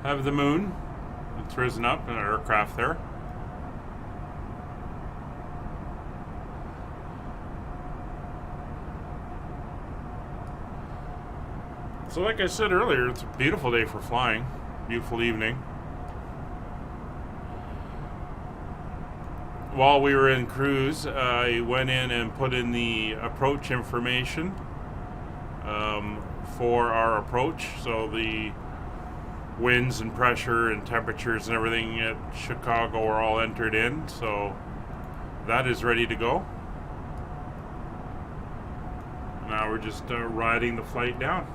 have the moon. It's risen up in our aircraft there. So like I said earlier, it's a beautiful day for flying. Beautiful evening. While we were in cruise, I went in and put in the approach information for our approach. So the winds and pressure and temperatures and everything at Chicago are all entered in. So that is ready to go. Now we're just riding the flight down.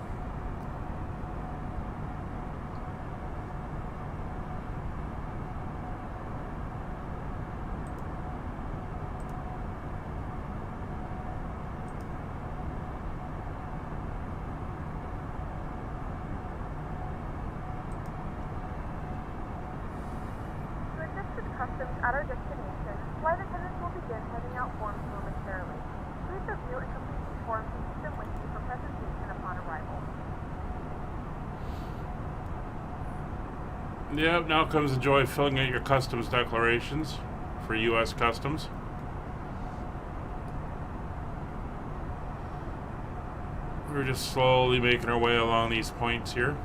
Customs at our destination, flight attendants will begin handing out forms momentarily. Please review and complete these forms and keep them with you for presentation upon arrival. Yep, now comes the joy of filling out your customs declarations for U.S. Customs. We're just slowly making our way along these points here.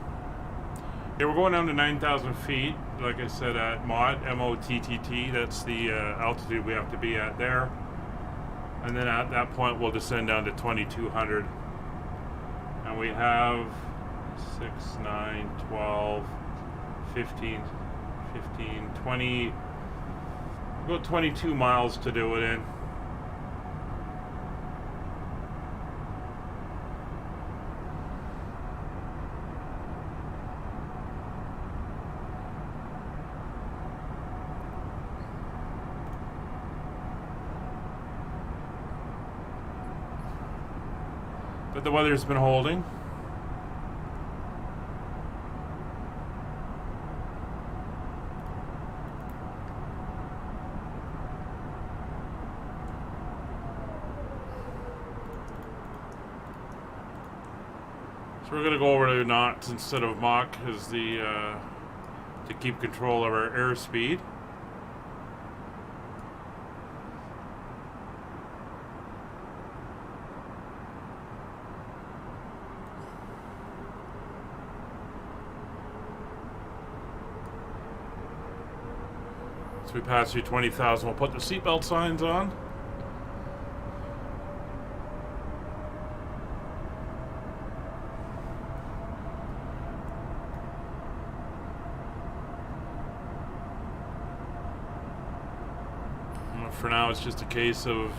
Yeah, we're going down to 9,000 feet, like I said, at MOTT, M-O-T-T-T. That's the altitude we have to be at there. And then at that point, we'll descend down to 2,200. And we have 6, 9, 12, 15, 20, about 22 miles to do it in. But the weather's been holding. So we're going to go over to knots instead of Mach as the to keep control of our airspeed. So we pass through 20,000. We'll put the seatbelt signs on. For now, it's just a case of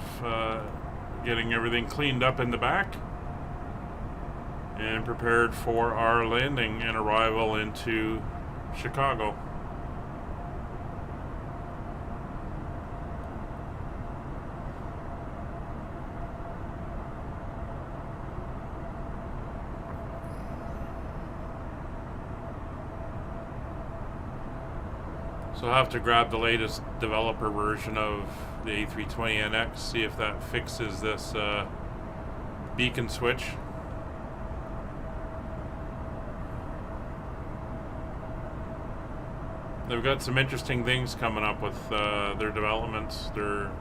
getting everything cleaned up in the back and prepared for our landing and arrival into Chicago. So I'll have to grab the latest developer version of the A320neo, see if that fixes this beacon switch. They've got some interesting things coming up with their developments. They're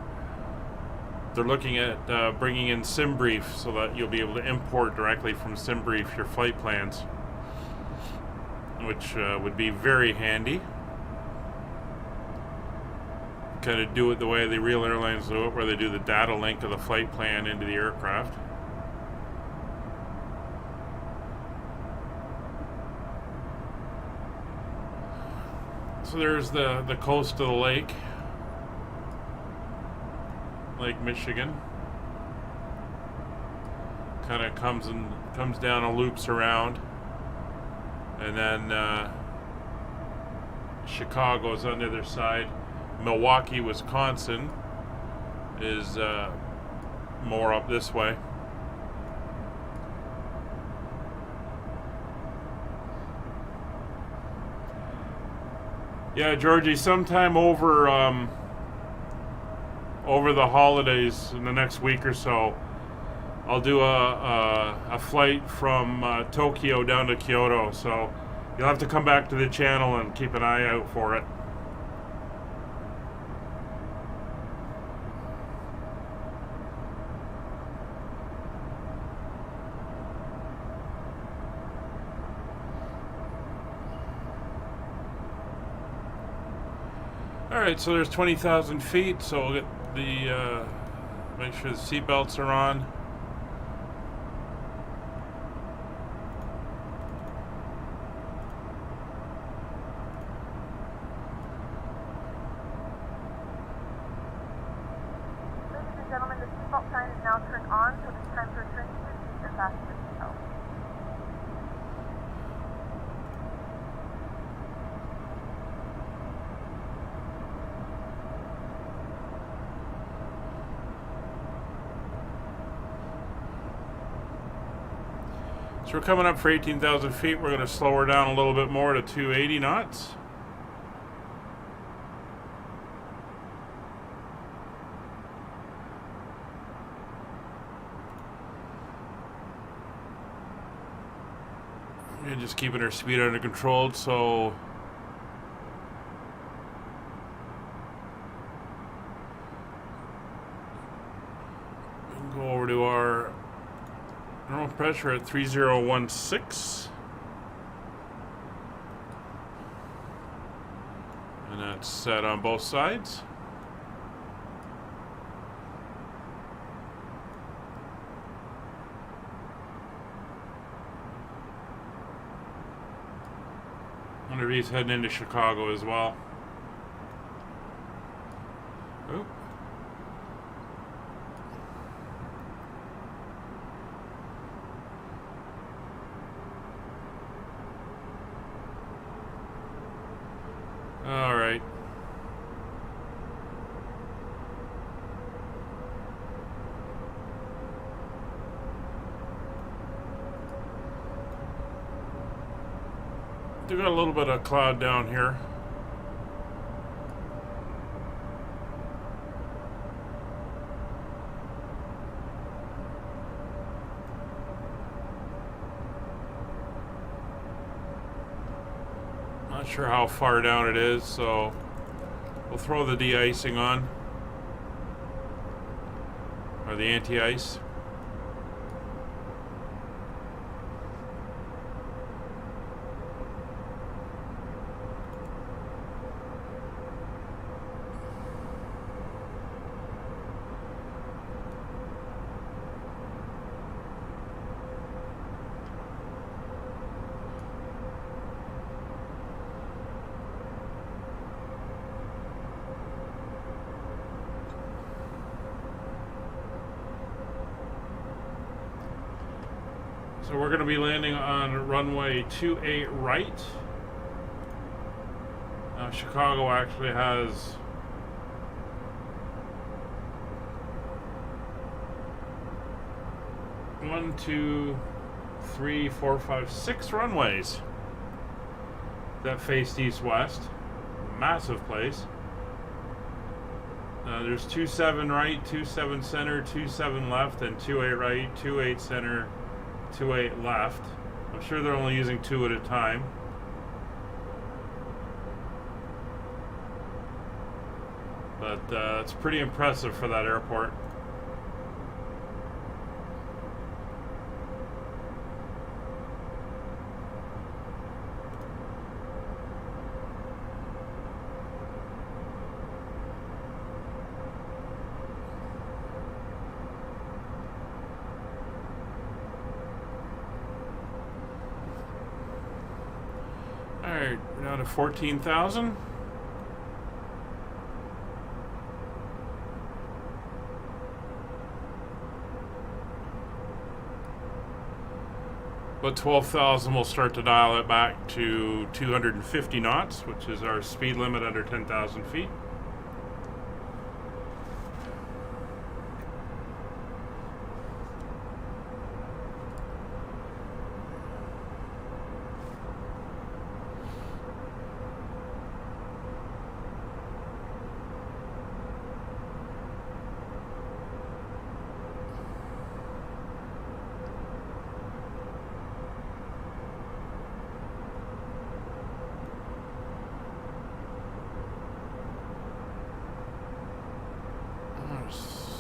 looking at bringing in SimBrief so that you'll be able to import directly from SimBrief your flight plans, which would be very handy. Kind of do it the way the real airlines do it, where they do the data link of the flight plan into the aircraft. So there's the coast of the lake, Lake Michigan. Kind of comes down and loops around, and then Chicago's on the other side. Milwaukee, Wisconsin is more up this way. Yeah, Georgie, sometime over the holidays in the next week or so, I'll do a flight from Tokyo down to Kyoto. So You'll have to come back to the channel and keep an eye out for it. Alright, so there's 20,000 feet, so we'll get the, make sure the seat belts are on. Ladies and gentlemen, the seatbelt sign is now turned on, so it's time to return to your seats and fasten your seatbelt. So we're coming up for 18,000 feet. We're going to slow her down a little bit more to 280 knots. And just keeping her speed under control, so we can go over to our normal pressure at 3016. And that's set on both sides. Wonder if he's heading into Chicago as well. Oh. All right. We got a little bit of cloud down here. Not sure how far down it is, so we'll throw the de-icing on, or the anti-ice. So we're going to be landing on runway 28 right. Chicago actually has one, two, three, four, five, six runways that face east-west. Massive place. There's 27 right, 27 center, 27 left, and 28 right, 28 center, 28 left. I'm sure they're only using 2 at a time. But it's pretty impressive for that airport. Alright, we're down to 14,000. But 12,000 will start to dial it back to 250 knots, which is our speed limit under 10,000 feet.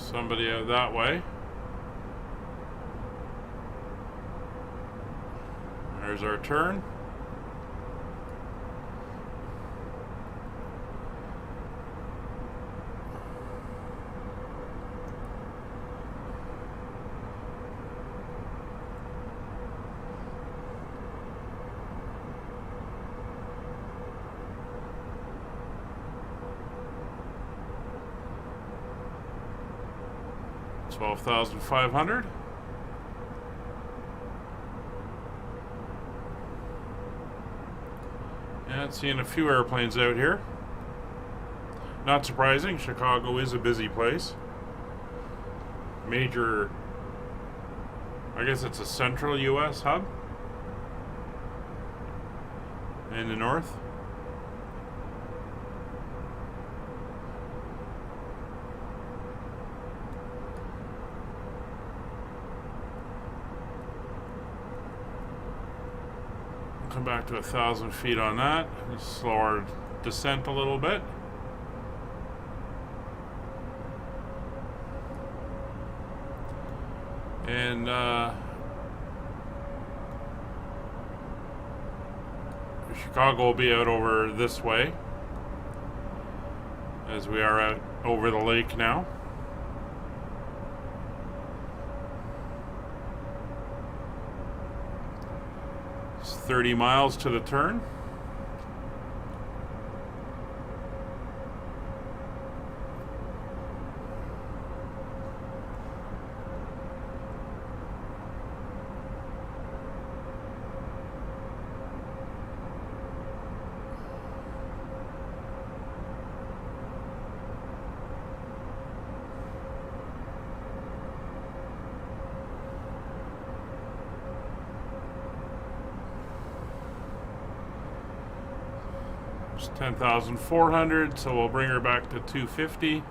Somebody out that way. There's our turn. $12,500. And seeing a few airplanes out here. Not surprising, Chicago is a busy place. Major, I guess it's a central US hub in the north. Come back to 1,000 feet on that. Just slow our descent a little bit. And Chicago will be out over this way, as we are out over the lake now. It's 30 miles to the turn. It's 10,400, so we'll bring her back to 250.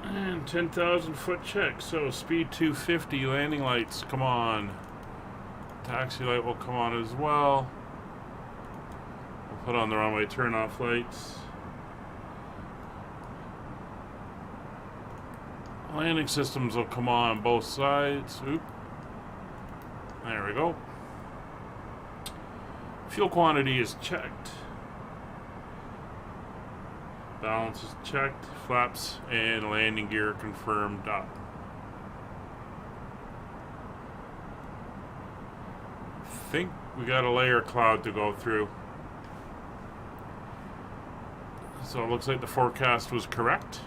And 10,000 foot check, so speed 250, landing lights, come on. Taxi light will come on as well. Put on the runway turn-off lights. Landing systems will come on both sides. Oop. There we go. Fuel quantity is checked. Balance is checked. Flaps and landing gear confirmed up. I think we got a layer cloud to go through. So it looks like the forecast was correct.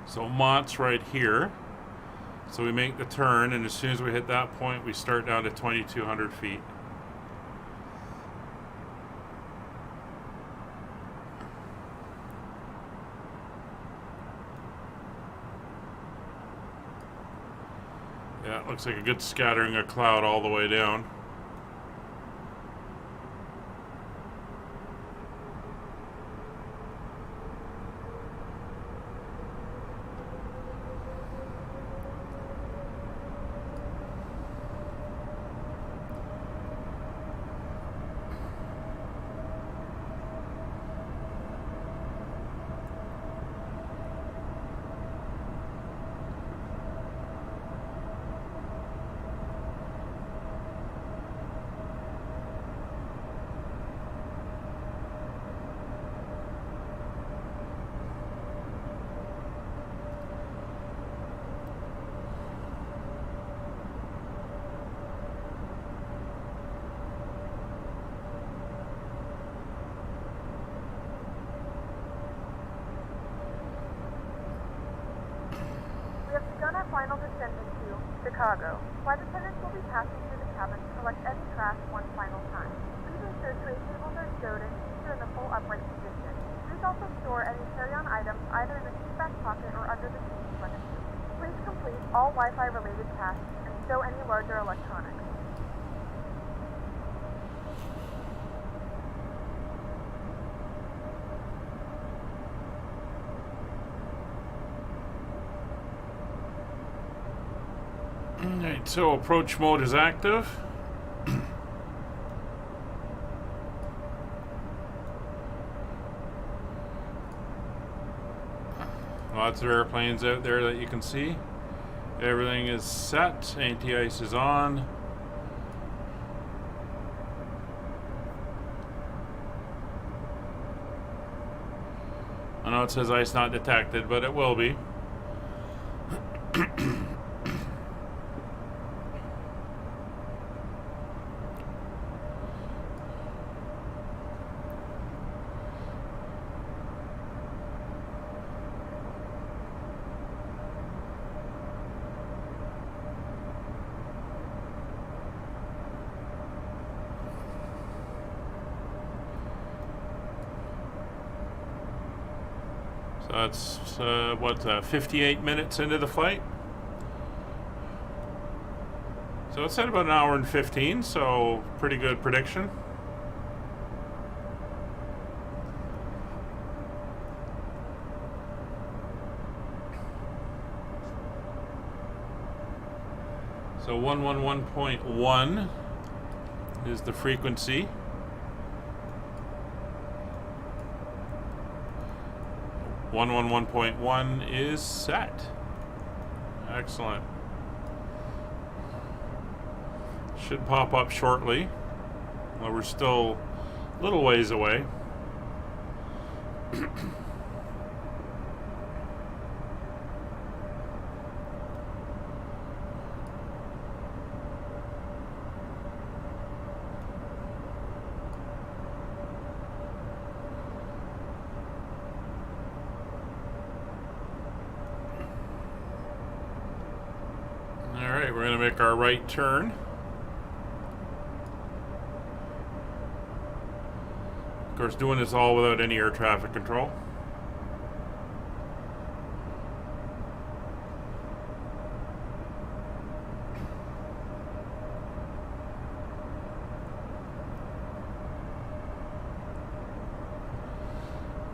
So Mott's right here. So we make the turn, and as soon as we hit that point, we start down to 2,200 feet. Yeah, it looks like a good scattering of cloud all the way down. Final descent into Chicago. Flight attendants will be passing through the cabin to collect any trash one final time. Please ensure tray tables are stowed and seats are in the full upright position. Please also store any carry-on items either in the seat back pocket or under the seat in front of you. Please complete all Wi-Fi related tasks and stow any larger electronics. Alright, so approach mode is active. Lots of airplanes out there that you can see. Everything is set. Anti-ice is on. I know it says ice not detected, but it will be. So that's 58 minutes into the flight. So it's at about an hour and 15, so pretty good prediction. So 111.1 is the frequency. 111.1 is set. Excellent. Should pop up shortly. Well, we're still a little ways away. Alright, we're going to make our right turn. Of course, doing this all without any air traffic control.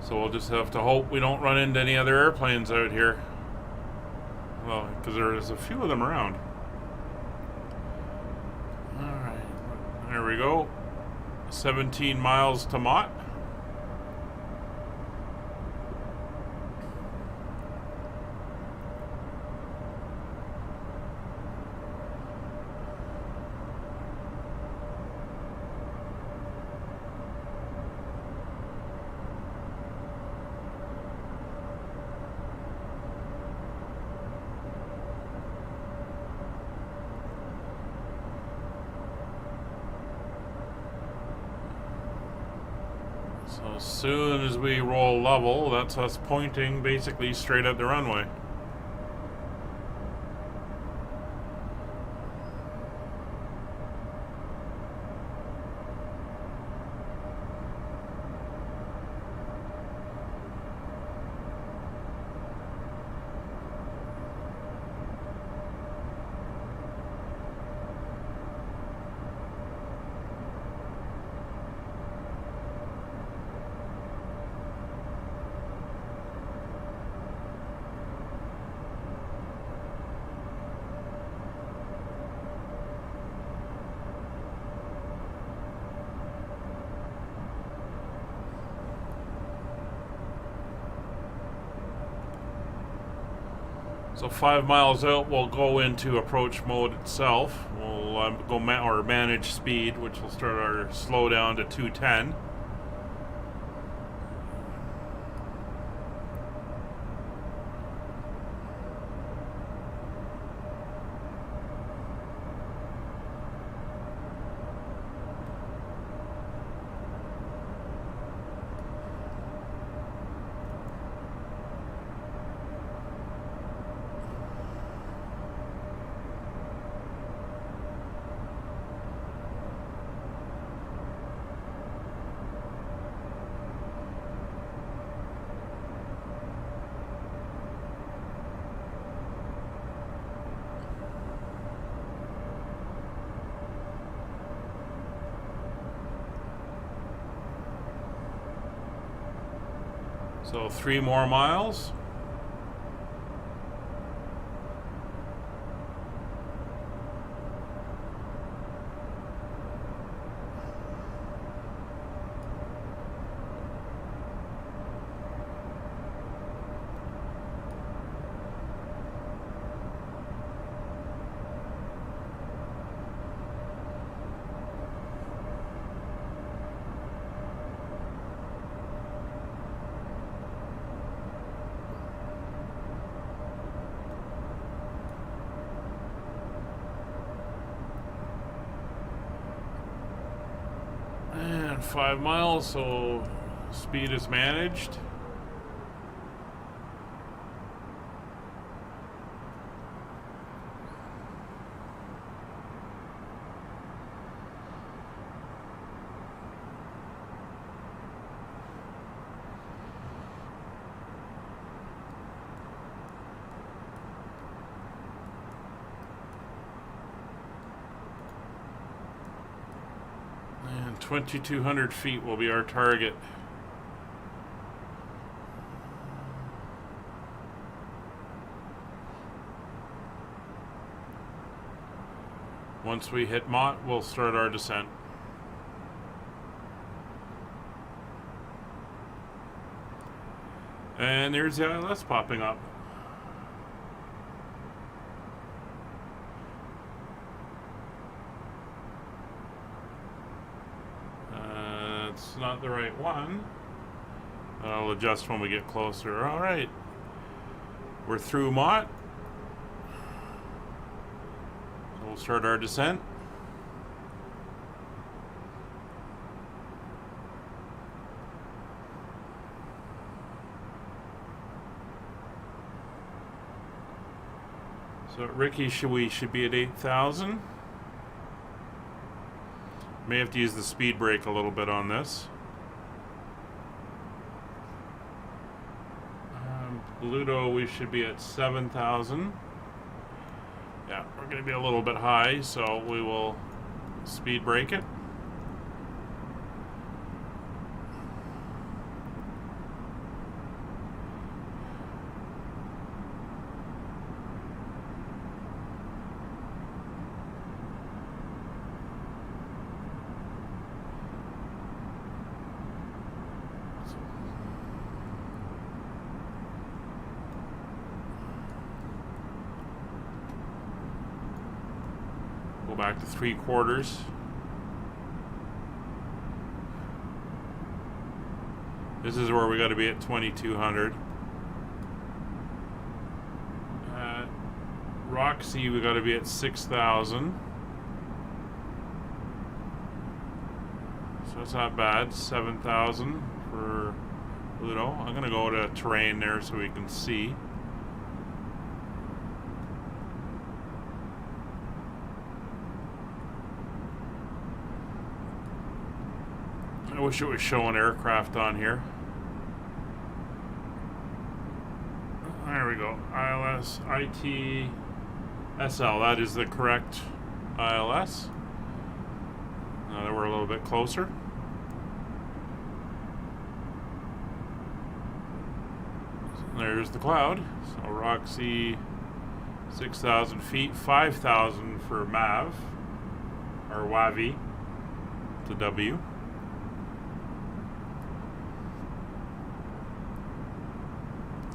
So we'll just have to hope we don't run into any other airplanes out here. Well, because there's a few of them around. Alright, there we go. 17 miles to Mott. So as soon as we roll level, that's us pointing basically straight at the runway. So 5 miles out, we'll go into approach mode itself. We'll go manage speed, which will start our slowdown to 210. So 3 more miles. And 5 miles, so speed is managed. And 2,200 feet will be our target. Once we hit Mott, we'll start our descent. And there's the ILS popping up. It's not the right one. I'll adjust when we get closer. All right. We're through Mott. So we'll start our descent. So at Ricky, we should be at 8,000. May have to use the speed brake a little bit on this. Pluto, we should be at 7,000. Yeah, we're going to be a little bit high, so we will speed brake it. Go back to 3/4. This is where we got to be at 2,200. Roxy, we got to be at 6,000. So that's not bad. 7,000 for Pluto. I'm going to go to terrain there so we can see. I wish it was showing aircraft on here. There we go. ILS IT SL. That is the correct ILS. Now that we're a little bit closer. There's the cloud. So Roxy, 6,000 feet, 5,000 for MAV, or WAVI to W.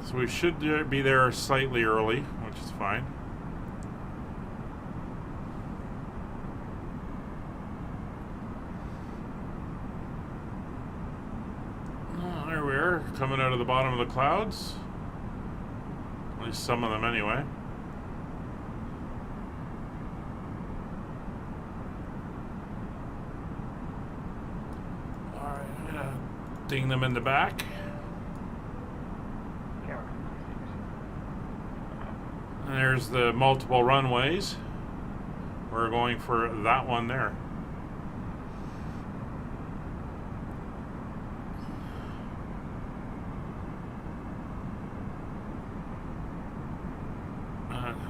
So we should be there slightly early, which is fine. Oh, there we are, coming out of the bottom of the clouds. At least some of them anyway. Alright, I'm gonna ding them in the back. And there's the multiple runways. We're going for that one there.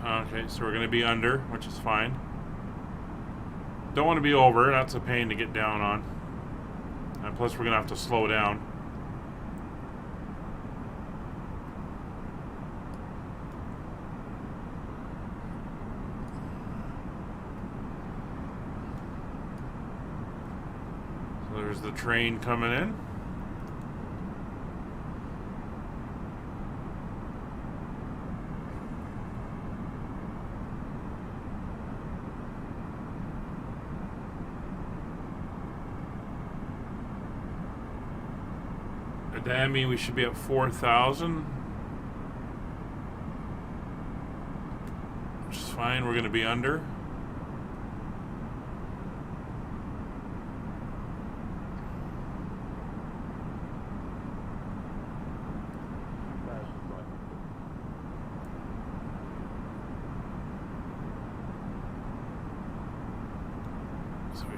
Okay, so we're going to be under, which is fine. Don't want to be over. That's a pain to get down on. And plus we're going to have to slow down. So there's the train coming in. That means we should be at 4,000, which is fine. We're going to be under.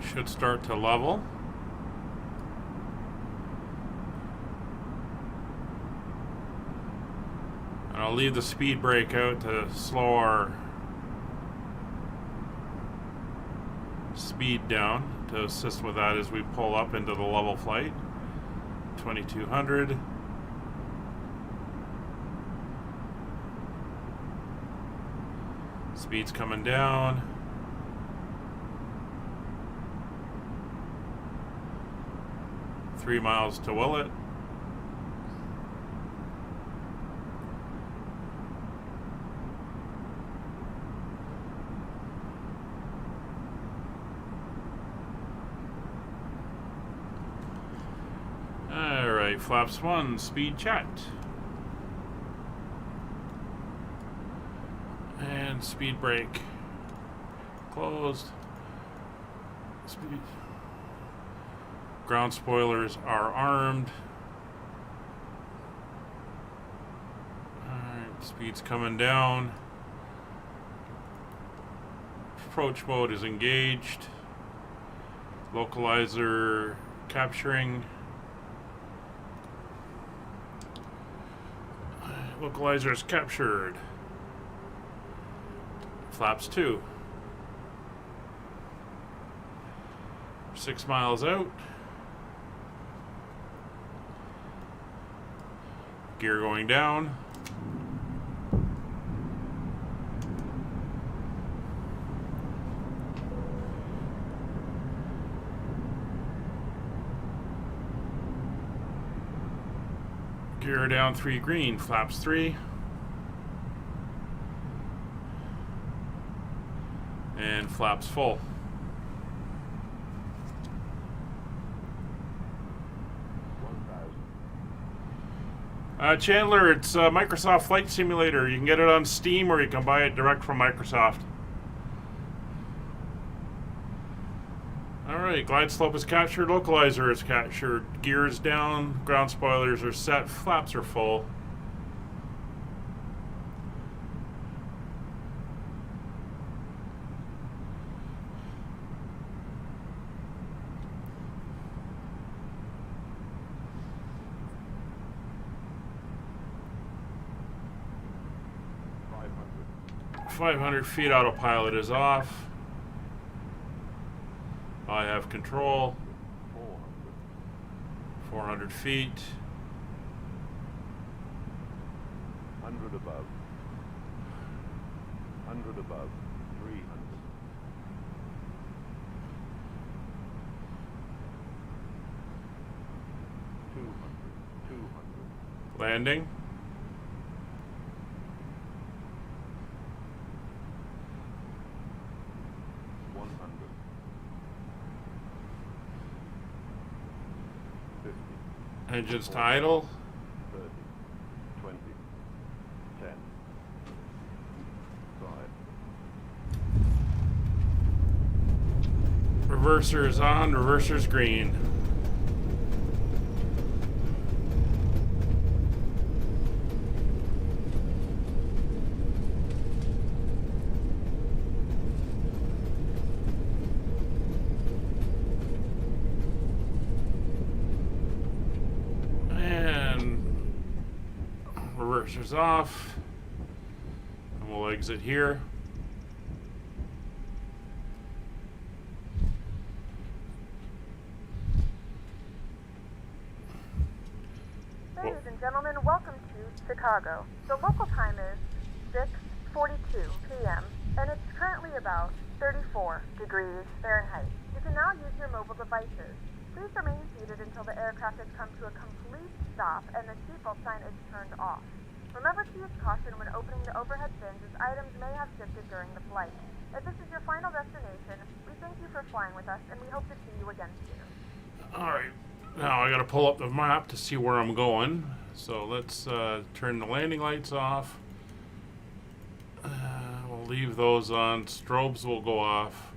Should start to level. And I'll leave the speed brake out to slow our speed down to assist with that as we pull up into the level flight. 2200. Speed's coming down. Three miles to Willet. Alright, flaps 1, speed checked. And speed brake closed. Speed. Ground spoilers are armed. Alright, speed's coming down. Approach mode is engaged. Localizer capturing. Localizer is captured. Flaps 2. 6 miles out. Gear going down. Gear down 3 green, flaps 3. And flaps full. Chandler, it's Microsoft Flight Simulator. You can get it on Steam or you can buy it direct from Microsoft. Alright, glide slope is captured, localizer is captured, gear is down, ground spoilers are set, flaps are full. Five 500 feet, autopilot is off. I have control. 400 feet. 100 above. 100 above. 300. 200. Landing. Engines to idle. 30, 20, 10, 5. Reverser is on, reverser's green. Reverser's off, and we'll exit here. Ladies and gentlemen, welcome to Chicago. The local time is 6:42 p.m. and it's currently about 34 degrees Fahrenheit. You can now use your mobile devices. Please remain seated until the aircraft has come to a complete stop and the seatbelt sign is turned off. Remember to use caution when opening the overhead bins as items may have shifted during the flight. If this is your final destination, we thank you for flying with us and we hope to see you again soon. Alright, now I gotta pull up the map to see where I'm going. So let's turn the landing lights off. We'll leave those on. Strobes will go off.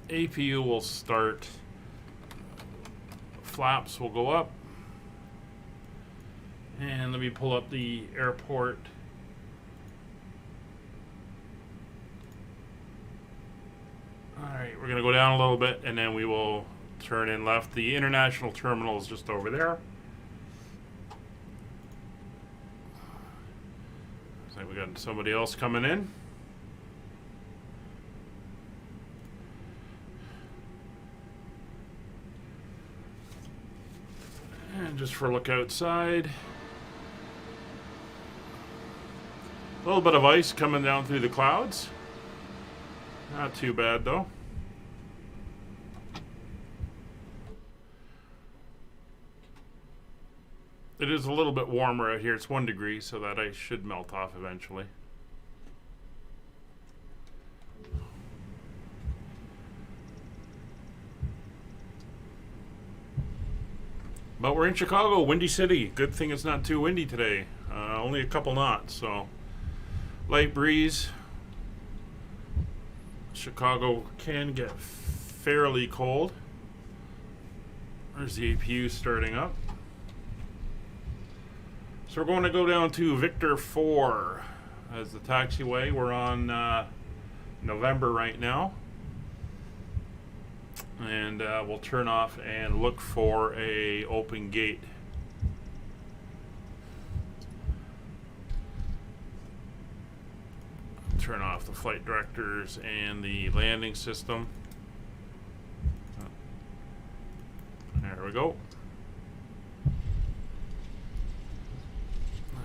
APU will start. Flaps will go up. And let me pull up the airport. Alright, we're going to go down a little bit and then we will turn in left. The international terminal is just over there. Looks like we got somebody else coming in. And just for a look outside. A little bit of ice coming down through the clouds. Not too bad though. It is a little bit warmer out here. It's 1 degree, so that ice should melt off eventually. But we're in Chicago, Windy City. Good thing it's not too windy today. Only a couple knots, so light breeze. Chicago can get fairly cold. There's the APU starting up. So we're going to go down to Victor 4 as the taxiway. We're on November right now. And we'll turn off and look for a open gate. Turn off the flight directors and the landing system. There we go.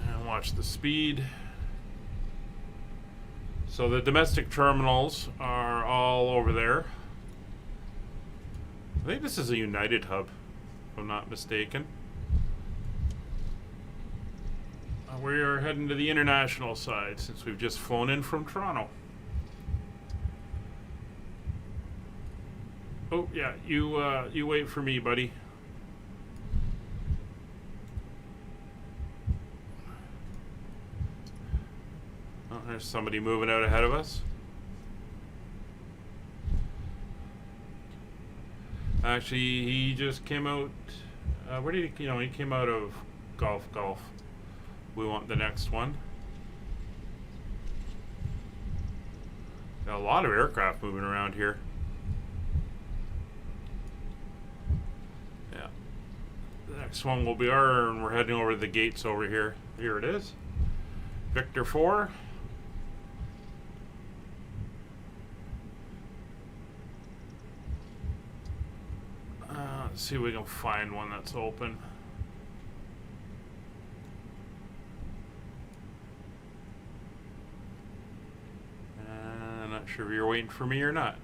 And watch the speed. So the domestic terminals are all over there. I think this is a United hub, if I'm not mistaken. We are heading to the international side since we've just flown in from Toronto. Oh yeah, you wait for me, buddy. Oh, there's somebody moving out ahead of us. Actually, he just came out. Where did he? He came out of Golf. We want the next one. Got a lot of aircraft moving around here. Yeah. The next one will be our, and we're heading over to the gates over here. Here it is. Victor 4. Let's see if we can find one that's open. I'm not sure if you're waiting for me or not.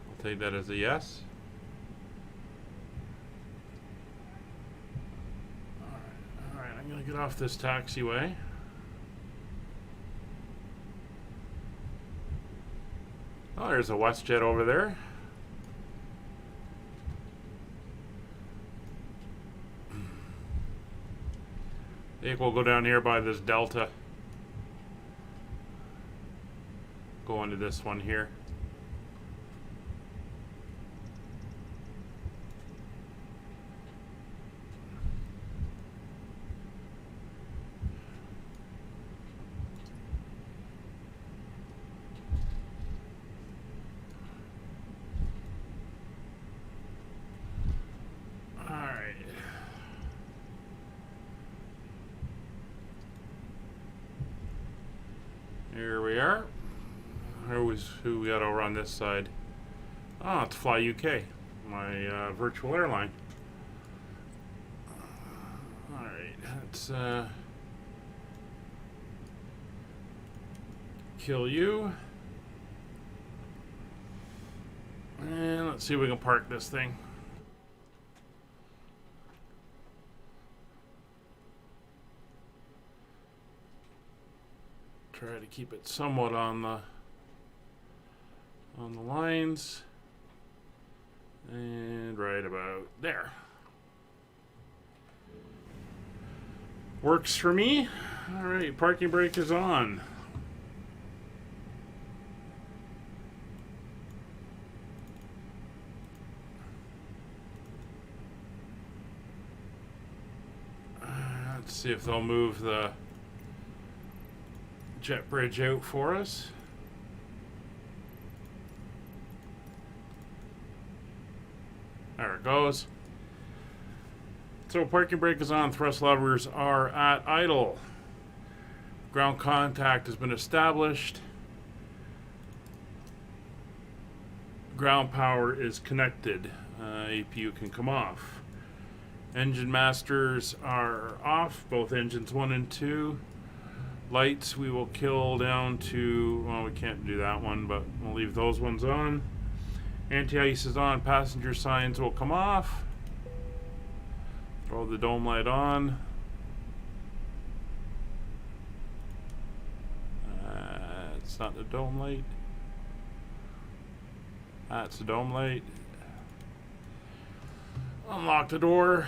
I'll take that as a yes. All right, I'm gonna get off this taxiway. Oh, there's a WestJet over there. I think we'll go down here by this Delta. Go into this one here. Here we are. Who we got over on this side? Oh, it's Fly UK, my virtual airline. Alright, let's kill you. And let's see if we can park this thing. Try to keep it somewhat on the lines, and right about there. Works for me. All right, parking brake is on. Let's See if they'll move the jet bridge out for us. There it goes. So parking brake is on, thrust levers are at idle. Ground contact has been established. Ground power is connected. APU can come off. Engine masters are off, both engines 1 and 2. Lights we will kill down to, well, we can't do that one, but we'll leave those ones on. Anti-ice is on, passenger signs will come off. Throw the dome light on. It's not the dome light. That's the dome light. Unlock the door.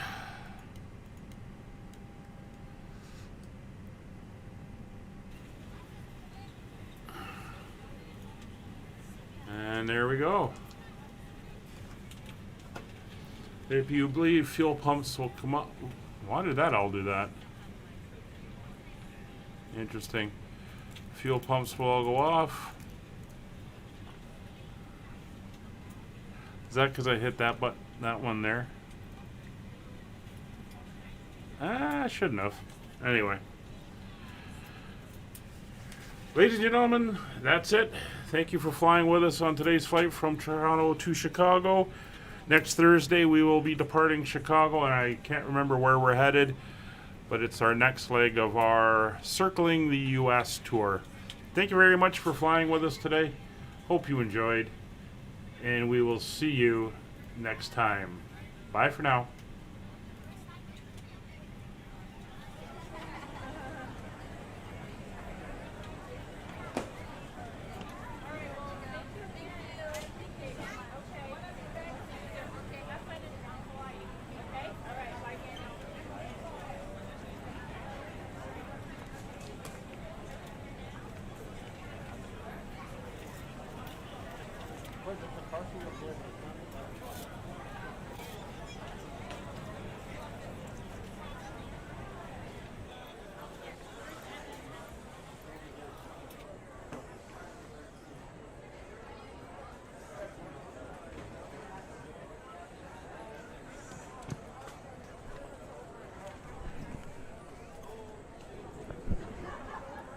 And there we go. If you believe fuel pumps will come up. Why did that all do that? Interesting. Fuel pumps will all go off. Is that because I hit that one there? I shouldn't have. Anyway. Ladies and gentlemen, that's it. Thank you for flying with us on today's flight from Toronto to Chicago. Next Thursday, we will be departing Chicago, and I can't remember where we're headed, but it's our next leg of our Circling the U.S. tour. Thank you very much for flying with us today. Hope you enjoyed, and we will see you next time. Bye for now.